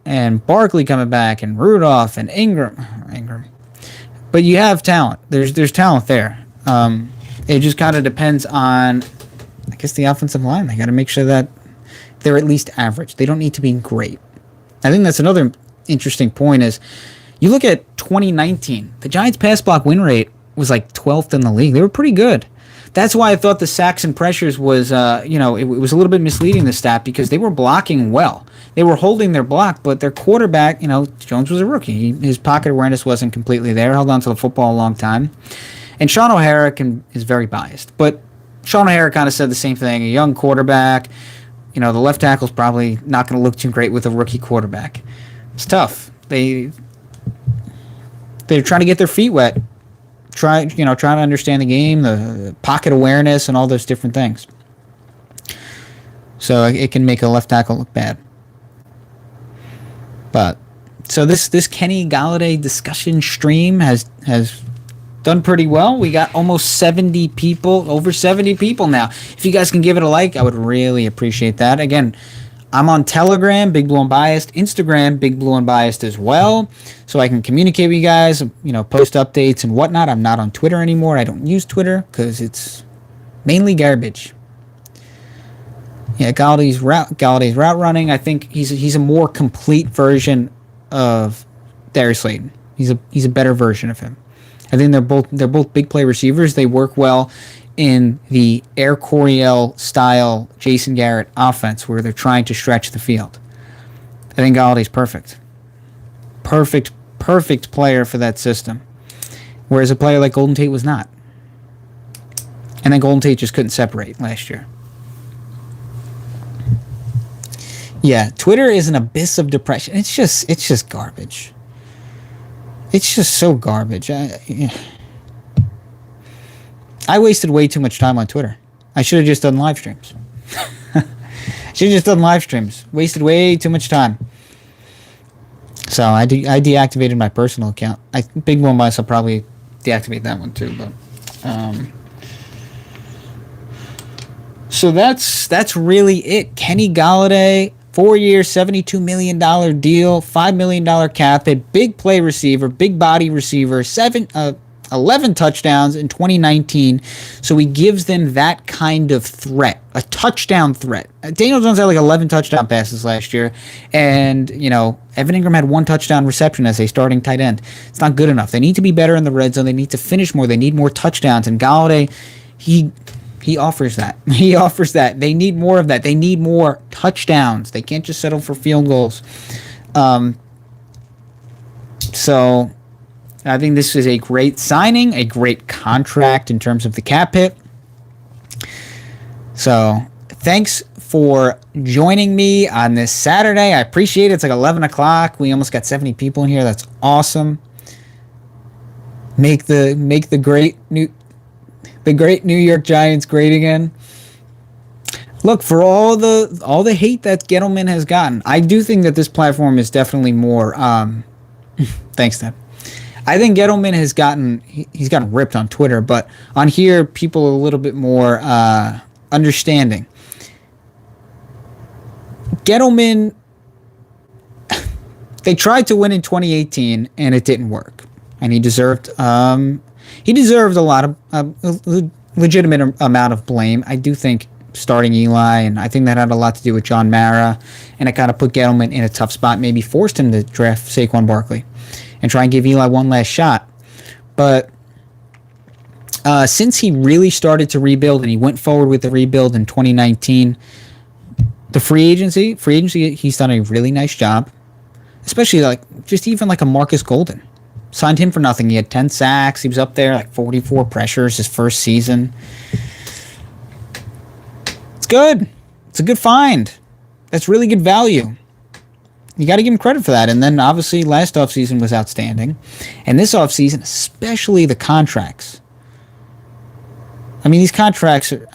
and Barkley coming back, and Rudolph, and Ingram. But you have talent. There's talent there. It just kind of depends on, I guess, the offensive line. They got to make sure that they're at least average. They don't need to be great. I think that's another interesting point is, you look at 2019, the Giants' pass block win rate was like 12th in the league. They were pretty good. That's why I thought the sacks and pressures was, it was a little bit misleading, the stat, because they were blocking well. They were holding their block, but their quarterback, Jones was a rookie. His pocket awareness wasn't completely there. Held on to the football a long time. And Sean O'Hara is very biased. But Sean O'Hara kind of said the same thing. A young quarterback, the left tackle's probably not going to look too great with a rookie quarterback. It's tough. They're trying to get their feet wet. Trying to understand the game, the pocket awareness, and all those different things. So it can make a left tackle look bad. But so this Kenny Golladay discussion stream has done pretty well. We got almost 70 people, over 70 people now. If you guys can give it a like, I would really appreciate that. Again, I'm on Telegram, Big Blue Unbiased, Instagram, Big Blue Unbiased as well, so I can communicate with you guys, post updates and whatnot. I'm not on Twitter anymore. I don't use Twitter because it's mainly garbage. Yeah, Galladay's route running, I think he's a more complete version of Darius Slayton. He's a better version of him. I think they're both big play receivers. They work well in the Air Coryell style Jason Garrett offense where they're trying to stretch the field. I think Galladay's perfect. perfect player for that system. Whereas a player like Golden Tate was not. And then Golden Tate just couldn't separate last year. Yeah, Twitter is an abyss of depression. It's just garbage. It's just so garbage. I wasted way too much time on Twitter. I should have just done live streams. Should have just done live streams. Wasted way too much time. So I deactivated my personal account. Big One Mice, I'll probably deactivate that one too. But so that's really it. Kenny Golladay, 4-year, $72 million deal, $5 million cap hit, big play receiver, big body receiver, 11 touchdowns in 2019. So he gives them that kind of threat, a touchdown threat. Daniel Jones had like 11 touchdown passes last year. And, Evan Ingram had 1 touchdown reception as a starting tight end. It's not good enough. They need to be better in the red zone. They need to finish more. They need more touchdowns. And Golladay, he offers that. He offers that. They need more of that. They need more touchdowns. They can't just settle for field goals. So I think this is a great signing, a great contract in terms of the cap hit. So thanks for joining me on this Saturday. I appreciate it. It's like 11 o'clock. We almost got 70 people in here. That's awesome. Make the great New York Giants great again. Look, for all the hate that Gettleman has gotten, I do think that this platform is definitely more. Thanks, Deb. I think Gettleman has gotten ripped on Twitter, but on here, people are a little bit more understanding. Gettleman, they tried to win in 2018, and it didn't work, and he deserved a lot of legitimate amount of blame. I do think starting Eli, and I think that had a lot to do with John Mara, and it kind of put Gettleman in a tough spot, maybe forced him to draft Saquon Barkley and try and give Eli one last shot. But since he really started to rebuild, and he went forward with the rebuild in 2019, the free agency, he's done a really nice job, especially even a Marcus Golden. Signed him for nothing. He had 10 sacks. He was up there, 44 pressures his first season. It's good. It's a good find. That's really good value. You got to give him credit for that. And then, obviously, last offseason was outstanding. And this offseason, especially the contracts. I mean, these contracts are...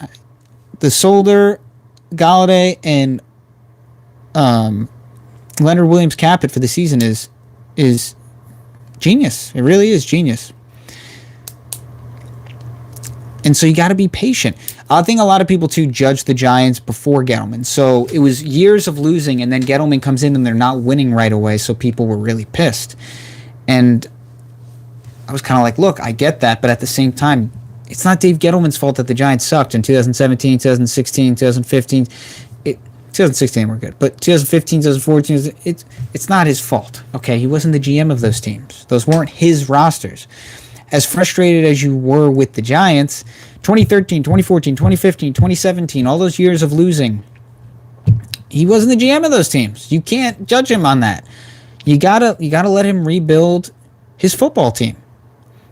The Solder, Golladay, and Leonard Williams cap hit for the season is genius. It really is genius. And so you got to be patient. I think a lot of people, too, judge the Giants before Gettleman. So it was years of losing, and then Gettleman comes in and they're not winning right away, so people were really pissed. And I was kind of like, look, I get that, but at the same time, it's not Dave Gettleman's fault that the Giants sucked in 2017, 2016, 2015. 2016 were good, but 2015, 2014, it's not his fault. Okay, he wasn't the GM of those teams. Those weren't his rosters. As frustrated as you were with the Giants, 2013, 2014, 2015, 2017, all those years of losing, he wasn't the GM of those teams. You can't judge him on that. You gotta let him rebuild his football team.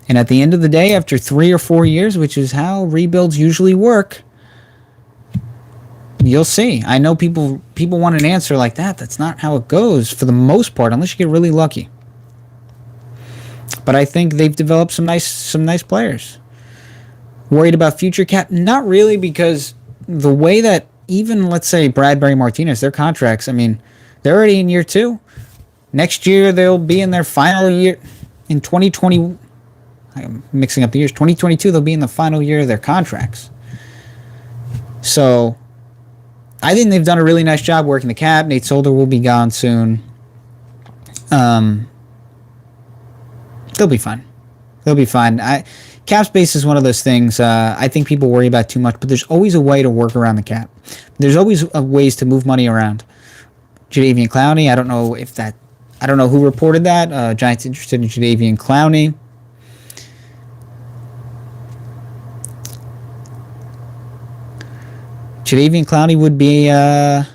And at the end of the day, after 3 or 4 years, which is how rebuilds usually work, you'll see. I know people want an answer like that. That's not how it goes for the most part, unless you get really lucky. But I think they've developed some nice players. Worried about future cap? Not really, because the way that even, let's say, Bradbury, Martinez, their contracts, I mean, they're already in year 2. Next year, they'll be in their final year. In 2020, I'm mixing up the years. 2022, they'll be in the final year of their contracts. So I think they've done a really nice job working the cap. Nate Solder will be gone soon. They'll be fine. They'll be fine. Cap space is one of those things I think people worry about too much, but there's always a way to work around the cap. There's always ways to move money around. Jadeveon Clowney, I don't know who reported that. Giants interested in Jadeveon Clowney. Jadeveon Clowney would be, wow,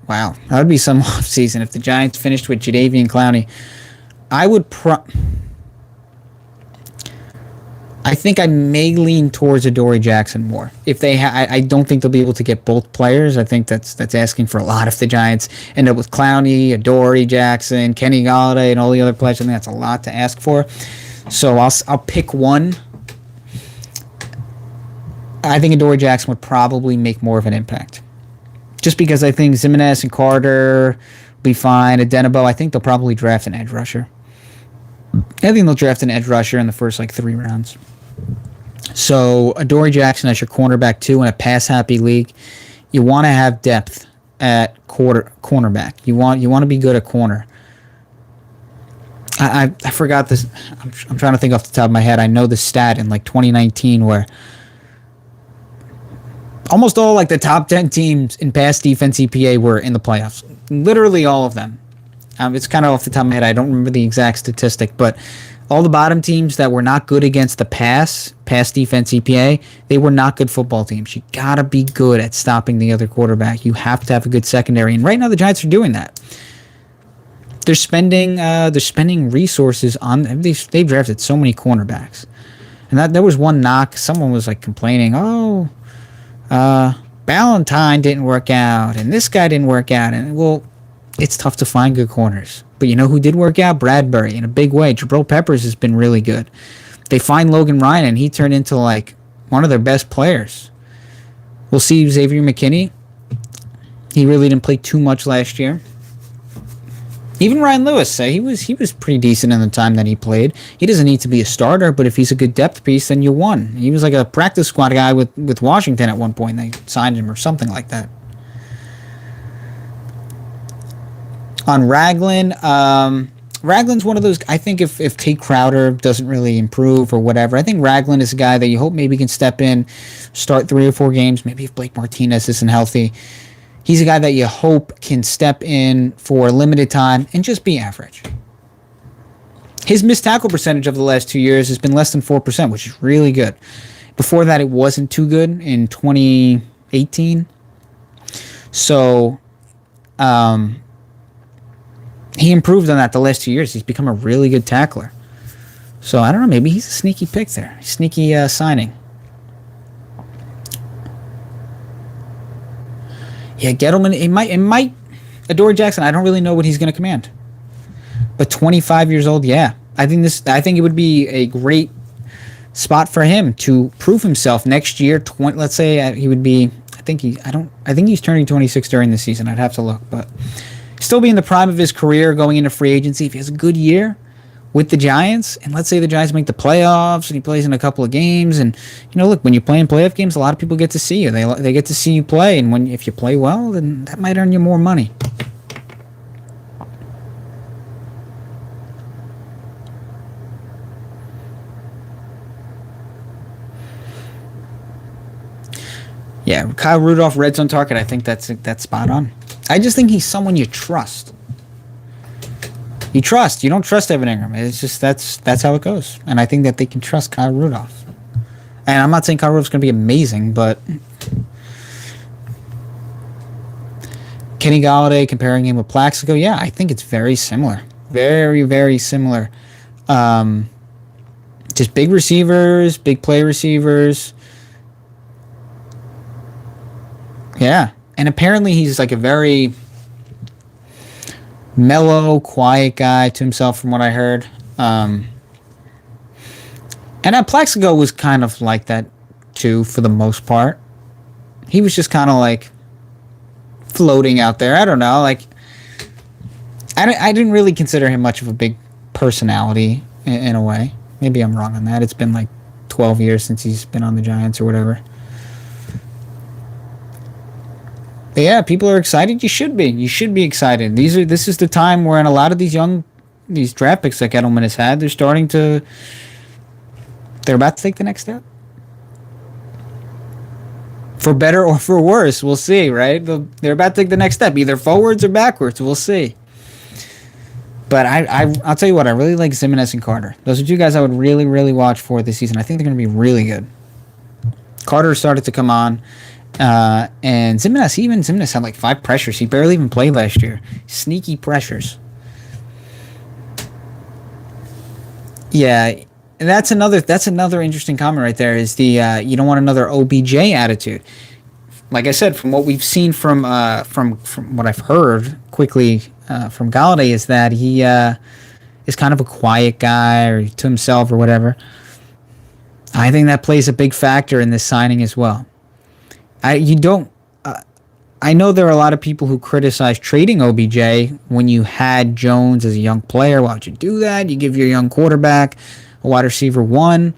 that would be some offseason if the Giants finished with Jadeveon Clowney. I would I think I may lean towards Adoree Jackson more. If they, I don't think they'll be able to get both players. I think that's asking for a lot. If the Giants end up with Clowney, Adoree Jackson, Kenny Golladay, and all the other players, I think that's a lot to ask for. So I'll pick one. I think Adoree Jackson would probably make more of an impact, just because I think Zimenez and Carter will be fine. Adenabo, I think they'll probably draft an edge rusher. I think they'll draft an edge rusher in the first 3 rounds. So Adoree Jackson as your cornerback 2 in a pass-happy league. You want to have depth at cornerback. You want to be good at corner. I forgot this. I'm trying to think off the top of my head. I know the stat in 2019 where almost all the top 10 teams in pass defense EPA were in the playoffs. Literally all of them. It's kind of off the top of my head. I don't remember the exact statistic, but all the bottom teams that were not good against the pass defense EPA, they were not good football teams. You got to be good at stopping the other quarterback. You have to have a good secondary. And right now the Giants are doing that. They're spending resources on, they've drafted so many cornerbacks. And that there was one knock. Someone was complaining, Ballantyne didn't work out and this guy didn't work out. And well, it's tough to find good corners. But you know who did work out? Bradbury in a big way. Jabril Peppers has been really good. They find Logan Ryan, and he turned into one of their best players. We'll see Xavier McKinney. He really didn't play too much last year. Even Ryan Lewis, he was pretty decent in the time that he played. He doesn't need to be a starter, but if he's a good depth piece, then you won. He was a practice squad guy with Washington at one point. They signed him or something like that. On Ragland, Ragland's one of those, I think if Tate Crowder doesn't really improve or whatever, I think Ragland is a guy that you hope maybe can step in, start 3 or 4 games, maybe if Blake Martinez isn't healthy. He's a guy that you hope can step in for a limited time and just be average. His missed tackle percentage of the last 2 years has been less than 4%, which is really good. Before that, it wasn't too good in 2018. So, he improved on that the last 2 years. He's become a really good tackler. So, I don't know. Maybe he's a sneaky pick there. Sneaky signing. Yeah, Gettleman, it might. Adoree Jackson, I don't really know what he's going to command. But 25 years old, yeah. I think it would be a great spot for him to prove himself next year. Let's say he would be, I think he's turning 26 during the season. I'd have to look, but still be in the prime of his career going into free agency. If he has a good year with the Giants, and let's say the Giants make the playoffs and he plays in a couple of games, and look, when you play in playoff games, a lot of people get to see you. They get to see you play, and if you play well, then that might earn you more money. Yeah, Kyle Rudolph, red zone target. I think that's spot on. I just think he's someone you trust. You trust. You don't trust Evan Ingram. It's just that's how it goes. And I think that they can trust Kyle Rudolph. And I'm not saying Kyle Rudolph's going to be amazing, but Kenny Golladay, comparing him with Plaxico, yeah, I think it's very similar. Very, very similar. Just big receivers, big play receivers. Yeah. And apparently he's a very mellow, quiet guy to himself from what I heard. And Plaxico was kind of like that too for the most part. He was just kind of floating out there. I don't know. I didn't really consider him much of a big personality in a way. Maybe I'm wrong on that. It's been 12 years since he's been on the Giants or whatever. But yeah, people are excited. You should be. You should be excited. This is the time where, in a lot of these draft picks that Gettleman has had, they're about to take the next step. For better or for worse, we'll see, right? They're about to take the next step, either forwards or backwards. We'll see. But I'll tell you what, I really like Zimenez and Carter. Those are 2 guys I would really, really watch for this season. I think they're going to be really good. Carter started to come on. And Zimenez had 5 pressures. He barely even played last year. Sneaky pressures. Yeah, and that's another interesting comment right there. Is the you don't want another OBJ attitude. Like I said, from what we've seen from what I've heard quickly from Galladay is that he is kind of a quiet guy or to himself or whatever. I think that plays a big factor in this signing as well. I you don't. I know there are a lot of people who criticize trading OBJ when you had Jones as a young player. Why would you do that? You give your young quarterback a wide receiver one.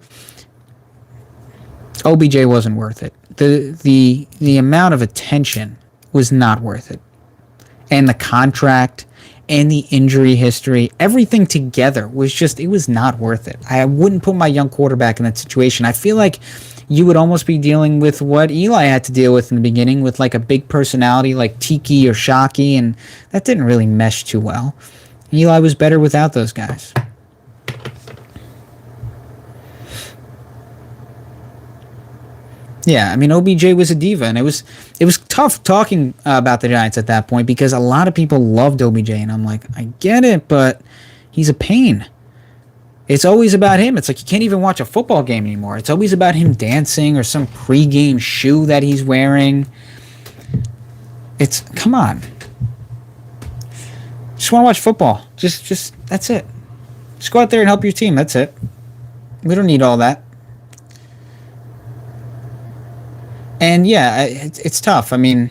OBJ wasn't worth it. The amount of attention was not worth it. And the contract and the injury history, everything together was just, it was not worth it. I wouldn't put my young quarterback in that situation. I feel like you would almost be dealing with what Eli had to deal with in the beginning with like a big personality like Tiki or Shockey, and that didn't really mesh too well. Eli was better without those guys. Yeah, I mean OBJ was a diva, and it was tough talking about the Giants at that point because a lot of people loved OBJ, and I'm like, I get it, but he's a pain. It's always about him. It's like you can't even watch a football game anymore. It's always about him dancing or some pregame shoe that he's wearing. It's come on. Just want to watch football. Just that's it. Just go out there and help your team. That's it. We don't need all that. And yeah, it's tough. I mean,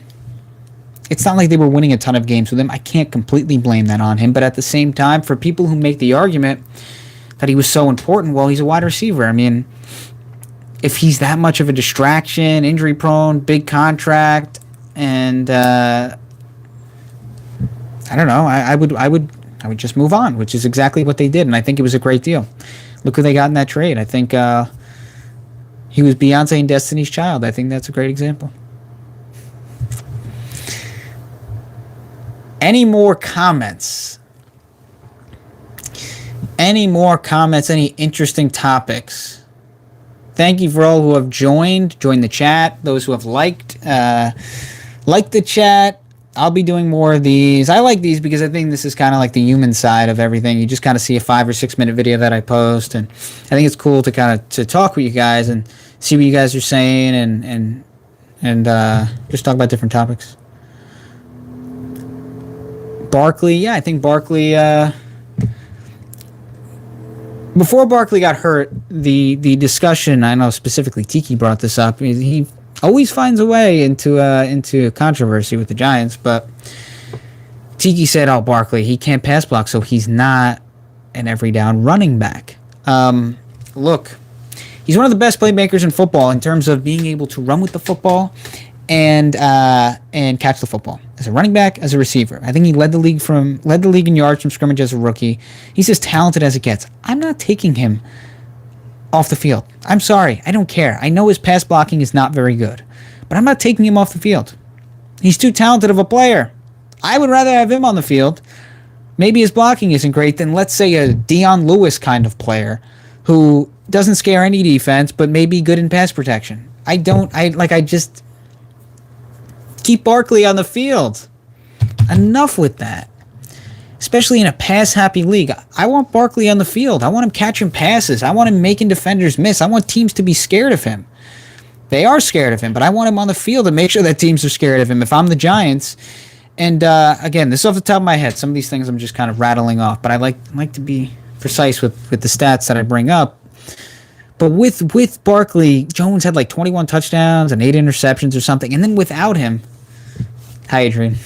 it's not like they were winning a ton of games with him. I can't completely blame that on him. But at the same time, for people who make the argument that he was so important, well, he's a wide receiver. I mean, if he's that much of a distraction, injury prone, big contract, and I don't know, I would just move on, which is exactly what they did, and I think it was a great deal. Look who they got in that trade. I think he was Beyonce and Destiny's Child. I think that's a great example. Any more comments? Any more comments? Any interesting topics? Thank you for all who have joined the chat. Those who have liked the chat. I'll be doing more of these. I like these because I think this is kind of like the human side of everything. You just kind of see a 5 or 6 minute video that I post, and I think it's cool to kind of to talk with you guys and see what you guys are saying and just talk about different topics. Barkley, yeah, I think Barkley. Before Barkley got hurt, the discussion, I know specifically Tiki brought this up. He always finds a way into controversy with the Giants, but Tiki said, "Oh, Barkley, he can't pass block, so he's not an every down running back." Look, he's one of the best playmakers in football in terms of being able to run with the football and catch the football as a running back, as a receiver. I think he led the league in yards from scrimmage as a rookie. He's as talented as it gets. I'm not taking him off the field. I'm sorry. I don't care. I know his pass blocking is not very good, but I'm not taking him off the field. He's too talented of a player. I would rather have him on the field. Maybe his blocking isn't great than, let's say, a Deion Lewis kind of player who doesn't scare any defense, but may be good in pass protection. I just keep Barkley on the field. Enough with that. Especially in a pass-happy league. I want Barkley on the field. I want him catching passes. I want him making defenders miss. I want teams to be scared of him. They are scared of him, but I want him on the field to make sure that teams are scared of him. If I'm the Giants, and again, this is off the top of my head. Some of these things I'm just kind of rattling off, but I like to be precise with the stats that I bring up. But with Barkley, Jones had like 21 touchdowns and 8 interceptions or something, and then without him, hi Adrian,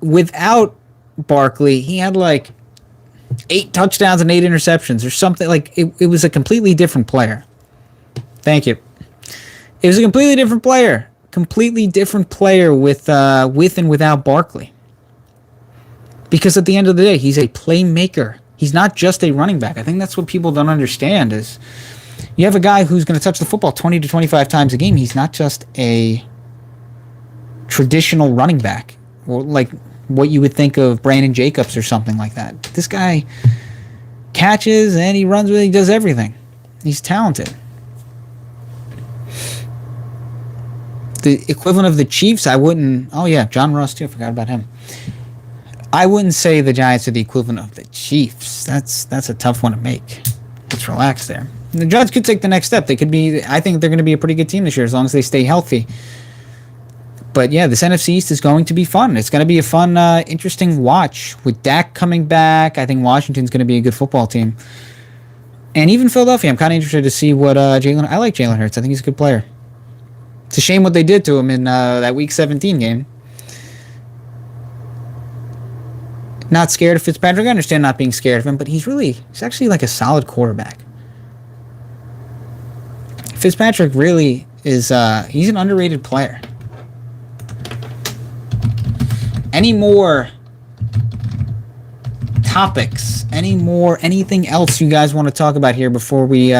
without Barkley, he had like 8 touchdowns and 8 interceptions or something. Like it was a completely different player. Thank you. It was a completely different player. Completely different player with and without Barkley. Because at the end of the day, he's a playmaker. He's not just a running back. I think that's what people don't understand is you have a guy who's going to touch the football 20 to 25 times a game. He's not just a traditional running back or like what you would think of Brandon Jacobs or something like that. This guy catches and he runs with it. He does everything. He's talented. The equivalent of the Chiefs, I wouldn't... Oh, yeah, John Ross, too. I forgot about him. I wouldn't say the Giants are the equivalent of the Chiefs. That's a tough one to make. Let's relax there. The Giants could take the next step. They could be. I think they're going to be a pretty good team this year as long as they stay healthy. But yeah, this NFC East is going to be fun. It's going to be a fun, interesting watch with Dak coming back. I think Washington's going to be a good football team, and even Philadelphia. I'm kind of interested to see what Jalen. I like Jalen Hurts. I think he's a good player. It's a shame what they did to him in that Week 17 game. Not scared of Fitzpatrick. I understand not being scared of him, but he's actually like a solid quarterback. Fitzpatrick really is, he's an underrated player. Any more topics? Anything else you guys want to talk about here before we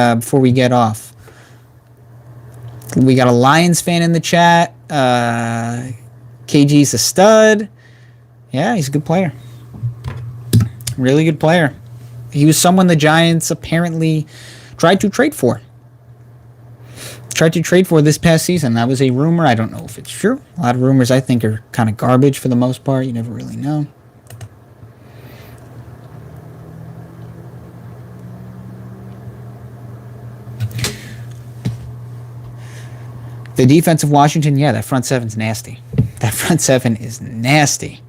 get off? We got a Lions fan in the chat. KG's a stud. Yeah, he's a good player. Really good player. He was someone the Giants apparently tried to trade for. This past season. That was a rumor. I don't know if it's true. A lot of rumors I think are kind of garbage for the most part. You never really know. The defense of Washington, yeah, that front seven's nasty. That front seven is nasty.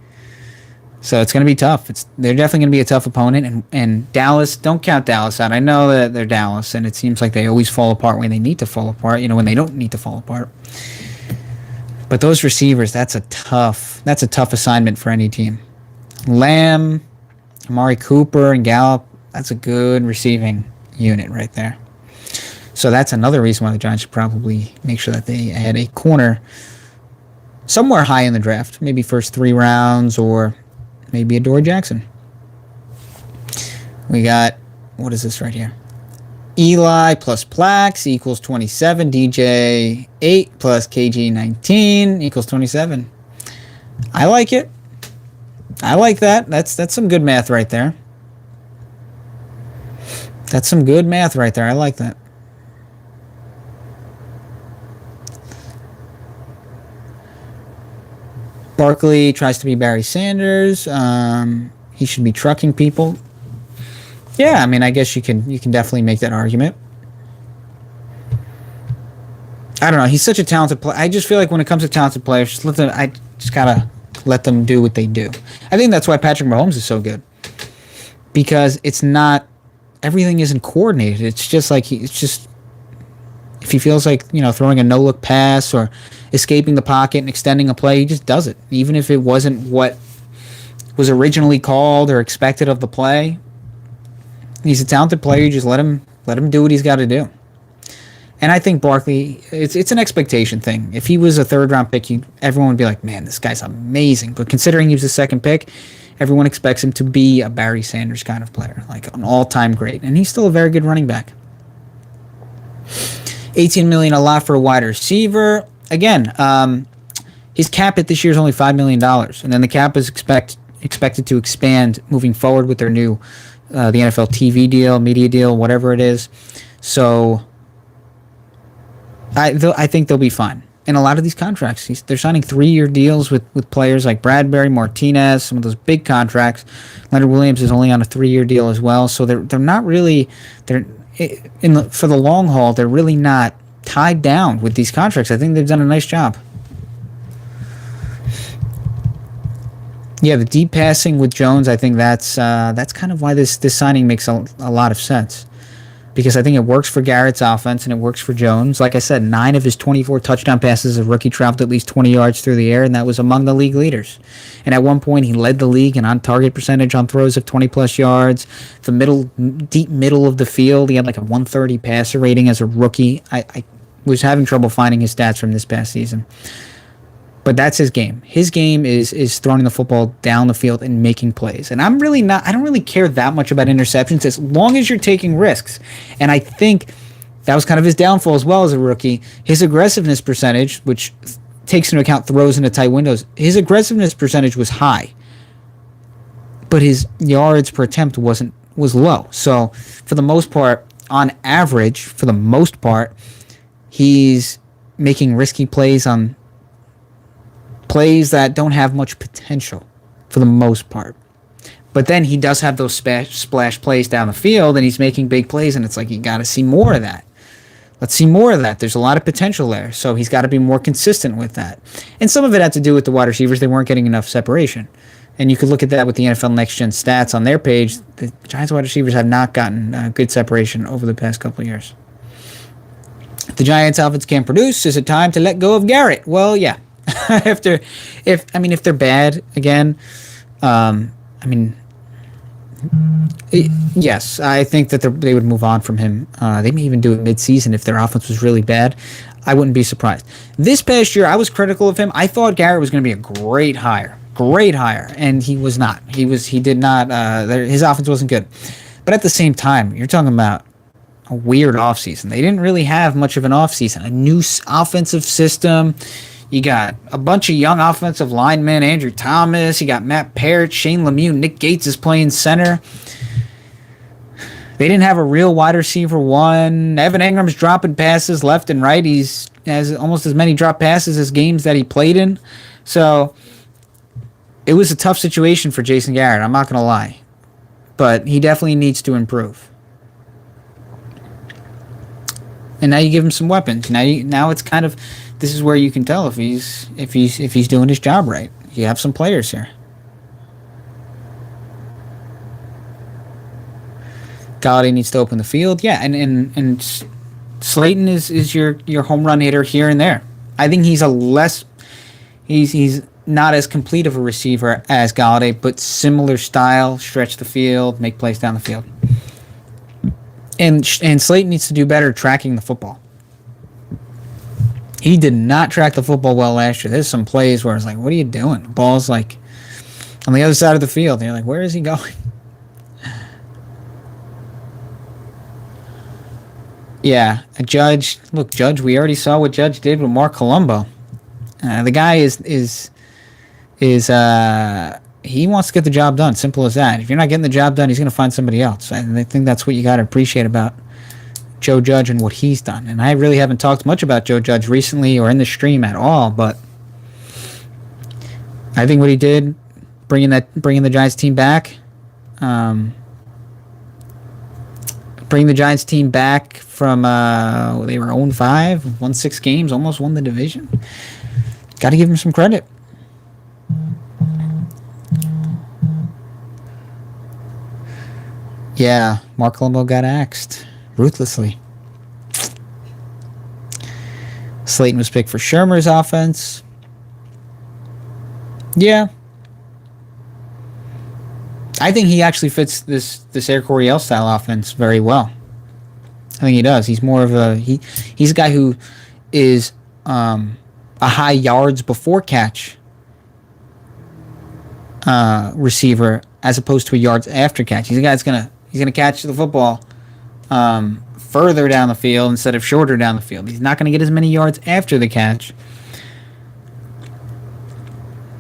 So it's going to be tough. They're definitely going to be a tough opponent. And Dallas, don't count Dallas out. I know that they're Dallas, and it seems like they always fall apart when they need to fall apart, when they don't need to fall apart. But those receivers, that's a tough assignment for any team. Lamb, Amari Cooper, and Gallup, that's a good receiving unit right there. So that's another reason why the Giants should probably make sure that they add a corner somewhere high in the draft, maybe first 3 rounds or maybe Adoree Jackson. We got, what is this right here? Eli plus Plax equals 27. DJ 8 plus KG 19 equals 27. I like it. I like that. That's some good math right there. That's some good math right there. I like that. Barkley tries to be Barry Sanders. He should be trucking people. Yeah, I mean, I guess you can definitely make that argument. I don't know. He's such a talented player. I just feel like when it comes to talented players, I just gotta let them do what they do. I think that's why Patrick Mahomes is so good, because it's not, everything isn't coordinated. It's just like if he feels like, throwing a no-look pass or escaping the pocket and extending a play, he just does it. Even if it wasn't what was originally called or expected of the play, he's a talented player. You just let him do what he's got to do. And I think Barkley, it's an expectation thing. If he was a third-round pick, everyone would be like, man, this guy's amazing. But considering he was a second pick, everyone expects him to be a Barry Sanders kind of player, like an all-time great. And he's still a very good running back. $18 million, a lot for a wide receiver. Again, his cap hit this year is only $5 million, and then the cap is expected to expand moving forward with their new the NFL TV deal, media deal, whatever it is. So I think they'll be fine. And a lot of these contracts, they're signing 3-year deals with players like Bradbury, Martinez, some of those big contracts. Leonard Williams is only on a 3-year deal as well. So they're not really for the long haul, they're really not tied down with these contracts. I think they've done a nice job. Yeah, the deep passing with Jones, I think that's kind of why this signing makes a lot of sense. Because I think it works for Garrett's offense and it works for Jones. Like I said, 9 of his 24 touchdown passes as a rookie traveled at least 20 yards through the air, and that was among the league leaders. And at one point, he led the league in on-target percentage on throws of 20-plus yards. Deep middle of the field, he had like a 130 passer rating as a rookie. I was having trouble finding his stats from this past season. But that's his game. His game is throwing the football down the field and making plays. And I don't really care that much about interceptions as long as you're taking risks. And I think that was kind of his downfall as well as a rookie. His aggressiveness percentage, which takes into account throws into tight windows, his aggressiveness percentage was high. But his yards per attempt was low. So for the most part, on average, he's making risky plays on plays that don't have much potential. for the most part. But then he does have those splash plays down the field, and he's making big plays, and it's like you got to see more of that. Let's see more of that. There's a lot of potential there, so he's got to be more consistent with that. And some of it had to do with the wide receivers. They weren't getting enough separation. And you could look at that with the NFL Next Gen stats on their page. The Giants wide receivers have not gotten good separation over the past couple of years. If the Giants offense can't produce, is it time to let go of Garrett? Well, yeah. if they're bad again, yes, I think that they would move on from him. They may even do it mid-season if their offense was really bad. I wouldn't be surprised. This past year, I was critical of him. I thought Garrett was going to be a great hire, and he was not. He did not. His offense wasn't good. But at the same time, you're talking about a weird offseason. They didn't really have much of an offseason. A new offensive system. You got a bunch of young offensive linemen, Andrew Thomas. You got Matt Parrott, Shane Lemieux, Nick Gates is playing center. They didn't have a real wide receiver one. Evan Ingram's dropping passes left and right. He has almost as many drop passes as games that he played in. So it was a tough situation for Jason Garrett, I'm not going to lie. But he definitely needs to improve. And now you give him some weapons. Now it's kind of, this is where you can tell if he's doing his job right. You have some players here. Golladay needs to open the field. Yeah, and Slayton is your home run hitter here and there. I think he's not as complete of a receiver as Golladay, but similar style, stretch the field, make plays down the field. And Slayton needs to do better tracking the football. He did not track the football well last year. There's some plays where it's like, what are you doing? The ball's like on the other side of the field. And you're like, where is he going? Yeah, Judge, we already saw what Judge did with Mark Colombo. The guy is he wants to get the job done. Simple as that. If you're not getting the job done, he's going to find somebody else. And I think that's what you got to appreciate about Joe Judge and what he's done. And I really haven't talked much about Joe Judge recently or in the stream at all, but I think what he did, bringing the Giants team back, from they were 0-5, won 6 games, almost won the division. Got to give him some credit. Yeah, Mark Colombo got axed ruthlessly. Slayton was picked for Shermer's offense. Yeah. I think he actually fits this Air Coryell style offense very well. I think he does. He's more of he's a guy who is a high yards before catch receiver as opposed to a yards after catch. He's a guy that's he's gonna catch the football further down the field instead of shorter down the field. He's not gonna get as many yards after the catch,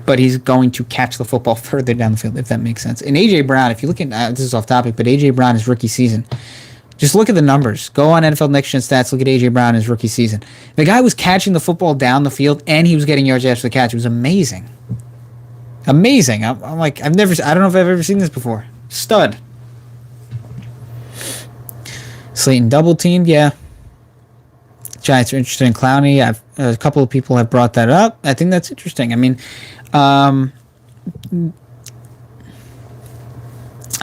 but he's going to catch the football further down the field, if that makes sense. And A.J. Brown, if you look at this is off topic, but A.J. Brown is rookie season. Just look at the numbers. Go on NFL Next Gen Stats. Look at A.J. Brown in his rookie season. The guy was catching the football down the field, and he was getting yards after the catch. It was amazing. Amazing. I'm like, I don't know if I've ever seen this before. Stud. Slayton double teamed, yeah. Giants are interested in Clowney. A couple of people have brought that up. I think that's interesting. I mean, I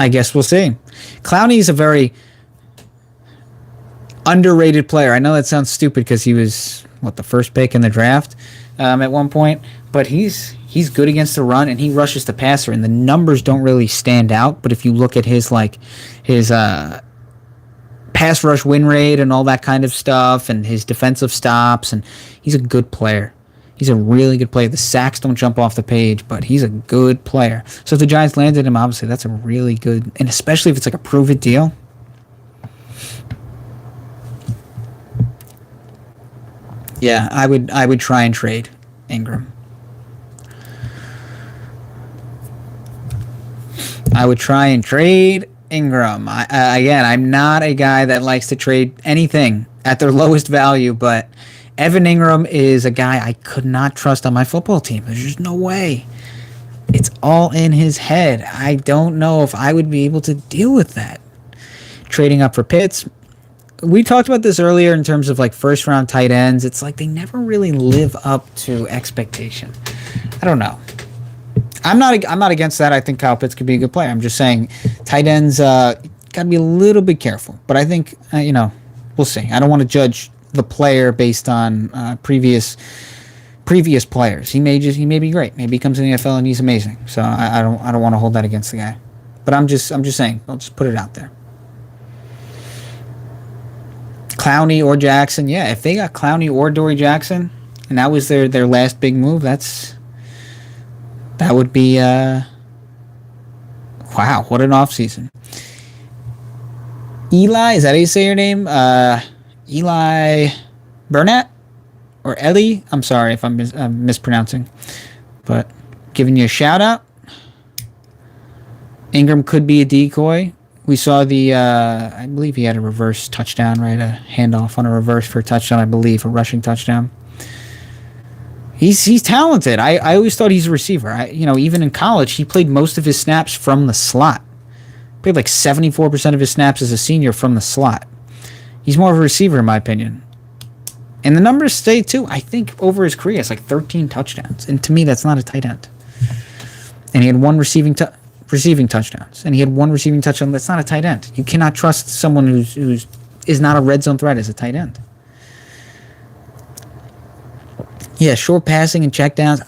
guess we'll see. Clowney is a very underrated player. I know that sounds stupid because he was the first pick in the draft at one point, but he's good against the run and he rushes the passer, and the numbers don't really stand out. But if you look at his pass rush win rate and all that kind of stuff, and his defensive stops, and he's a good player. He's a really good player. The sacks don't jump off the page, but he's a good player. So if the Giants landed him, obviously that's a really good, and especially if it's like a prove-it deal. Yeah, I would try and trade Ingram. I would try and trade Ingram. Again, I'm not a guy that likes to trade anything at their lowest value, but Evan Ingram is a guy I could not trust on my football team. There's just no way. It's all in his head. I don't know if I would be able to deal with that. Trading up for Pitts. We talked about this earlier in terms of like first round tight ends. It's like they never really live up to expectation. I don't know. I'm not against that. I think Kyle Pitts could be a good player. I'm just saying tight ends got to be a little bit careful. But I think we'll see. I don't want to judge the player based on previous players. He may be great. Maybe he comes in the NFL and he's amazing. So I don't want to hold that against the guy. But I'm just saying. I'll just put it out there. Clowney or Jackson, yeah. If they got Clowney or Adoree Jackson, and that was their last big move, that would be wow, what an offseason. Eli, is that how you say your name? Eli Burnett or Ellie? I'm sorry if I'm mispronouncing, but giving you a shout out. Ingram could be a decoy. We saw I believe he had a reverse touchdown, right? A handoff on a reverse for a touchdown, I believe, a rushing touchdown. He's talented. I always thought he's a receiver. Even in college, he played most of his snaps from the slot. Played like 74% of his snaps as a senior from the slot. He's more of a receiver, in my opinion. And the numbers stay, too. I think over his career, it's like 13 touchdowns. And to me, that's not a tight end. And he had one receiving touchdowns. And he had one receiving touchdown. That's not a tight end. You cannot trust someone who's is not a red zone threat as a tight end. Yeah, short passing and checkdowns.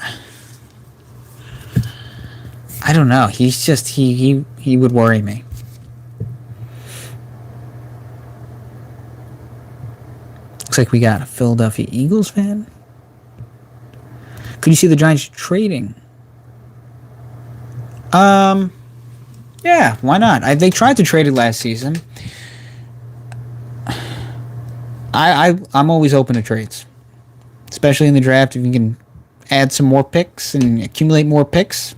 I don't know. He's just he would worry me. Looks like we got a Philadelphia Eagles fan. Could you see the Giants trading? Yeah, why not? They tried to trade it last season. I'm always open to trades, especially in the draft. If you can add some more picks and accumulate more picks,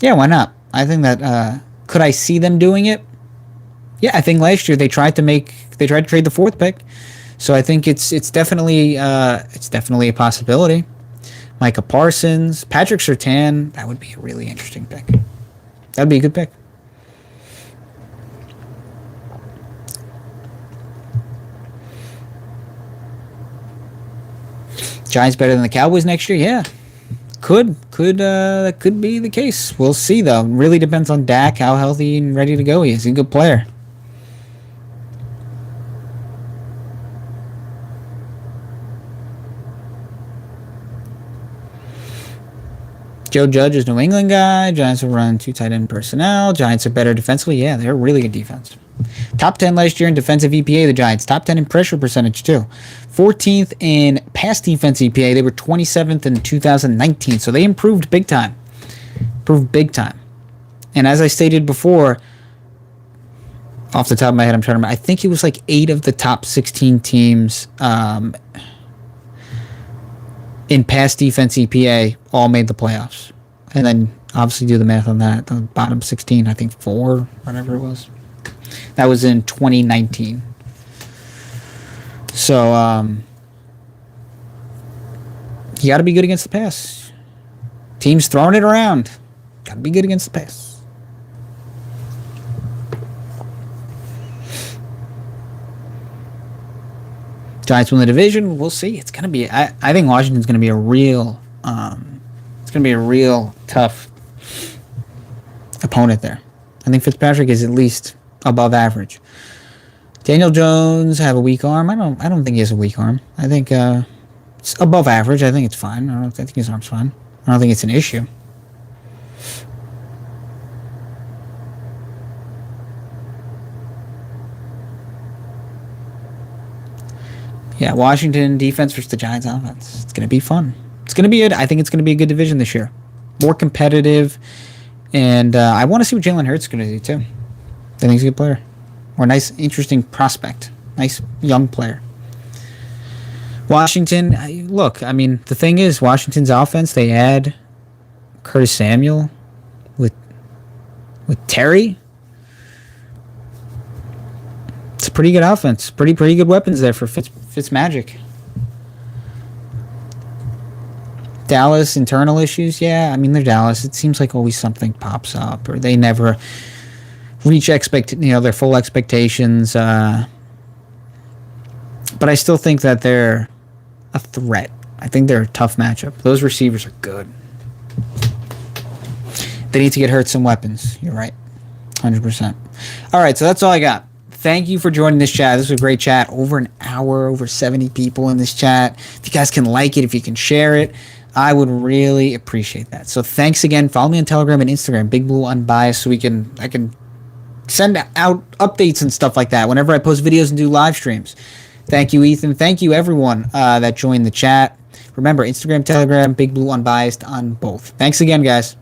yeah, why not? I think that could I see them doing it? Yeah, I think last year they tried to trade the fourth pick, so I think it's definitely a possibility. Micah Parsons, Patrick Surtain, that would be a really interesting pick. That'd be a good pick. Giants better than the Cowboys next year? Yeah. That could be the case. We'll see, though. It really depends on Dak, how healthy and ready to go he is. He's a good player. Joe Judge is New England guy. Giants will run 2 tight end personnel. Giants are better defensively. Yeah, they're really good defense. Top 10 last year in defensive EPA, the Giants. Top 10 in pressure percentage, too. 14th in pass defense EPA. They were 27th in 2019, so they improved big time. And as I stated before, off the top of my head, I'm trying to remember, I think it was like 8 of the top 16 teams in pass defense EPA all made the playoffs. And then obviously do the math on that. The bottom 16, I think 4, whatever it was. That was in 2019. So, you got to be good against the pass. Teams throwing it around. Got to be good against the pass. Giants win the division. We'll see. It's gonna be. I think Washington's gonna be a real. It's gonna be a real tough opponent there. I think Fitzpatrick is at least above average. Daniel Jones have a weak arm. I don't think he has a weak arm. I think it's above average. I think it's fine. I think his arm's fine. I don't think it's an issue. Yeah, Washington defense versus the Giants offense. It's going to be fun. I think it's going to be a good division this year. More competitive. And I want to see what Jalen Hurts is going to do, too. I think he's a good player. Or a nice, interesting prospect. Nice, young player. Washington, look, I mean, the thing is, Washington's offense, they add Curtis Samuel with Terry. It's a pretty good offense. Pretty good weapons there for Fitzmagic. Dallas internal issues, yeah. I mean, they're Dallas. It seems like always something pops up, or they never reach their full expectations. But I still think that they're a threat. I think they're a tough matchup. Those receivers are good. They need to get hurt some weapons. You're right. 100%. All right, so that's all I got. Thank you for joining this chat. This was a great chat. Over an hour, over 70 people in this chat. If you guys can like it, if you can share it, I would really appreciate that. So thanks again. Follow me on Telegram and Instagram, Big Blue Unbiased, so I can send out updates and stuff like that whenever I post videos and do live streams. Thank you, Ethan. Thank you, everyone that joined the chat. Remember, Instagram, Telegram, Big Blue Unbiased on both. Thanks again, guys.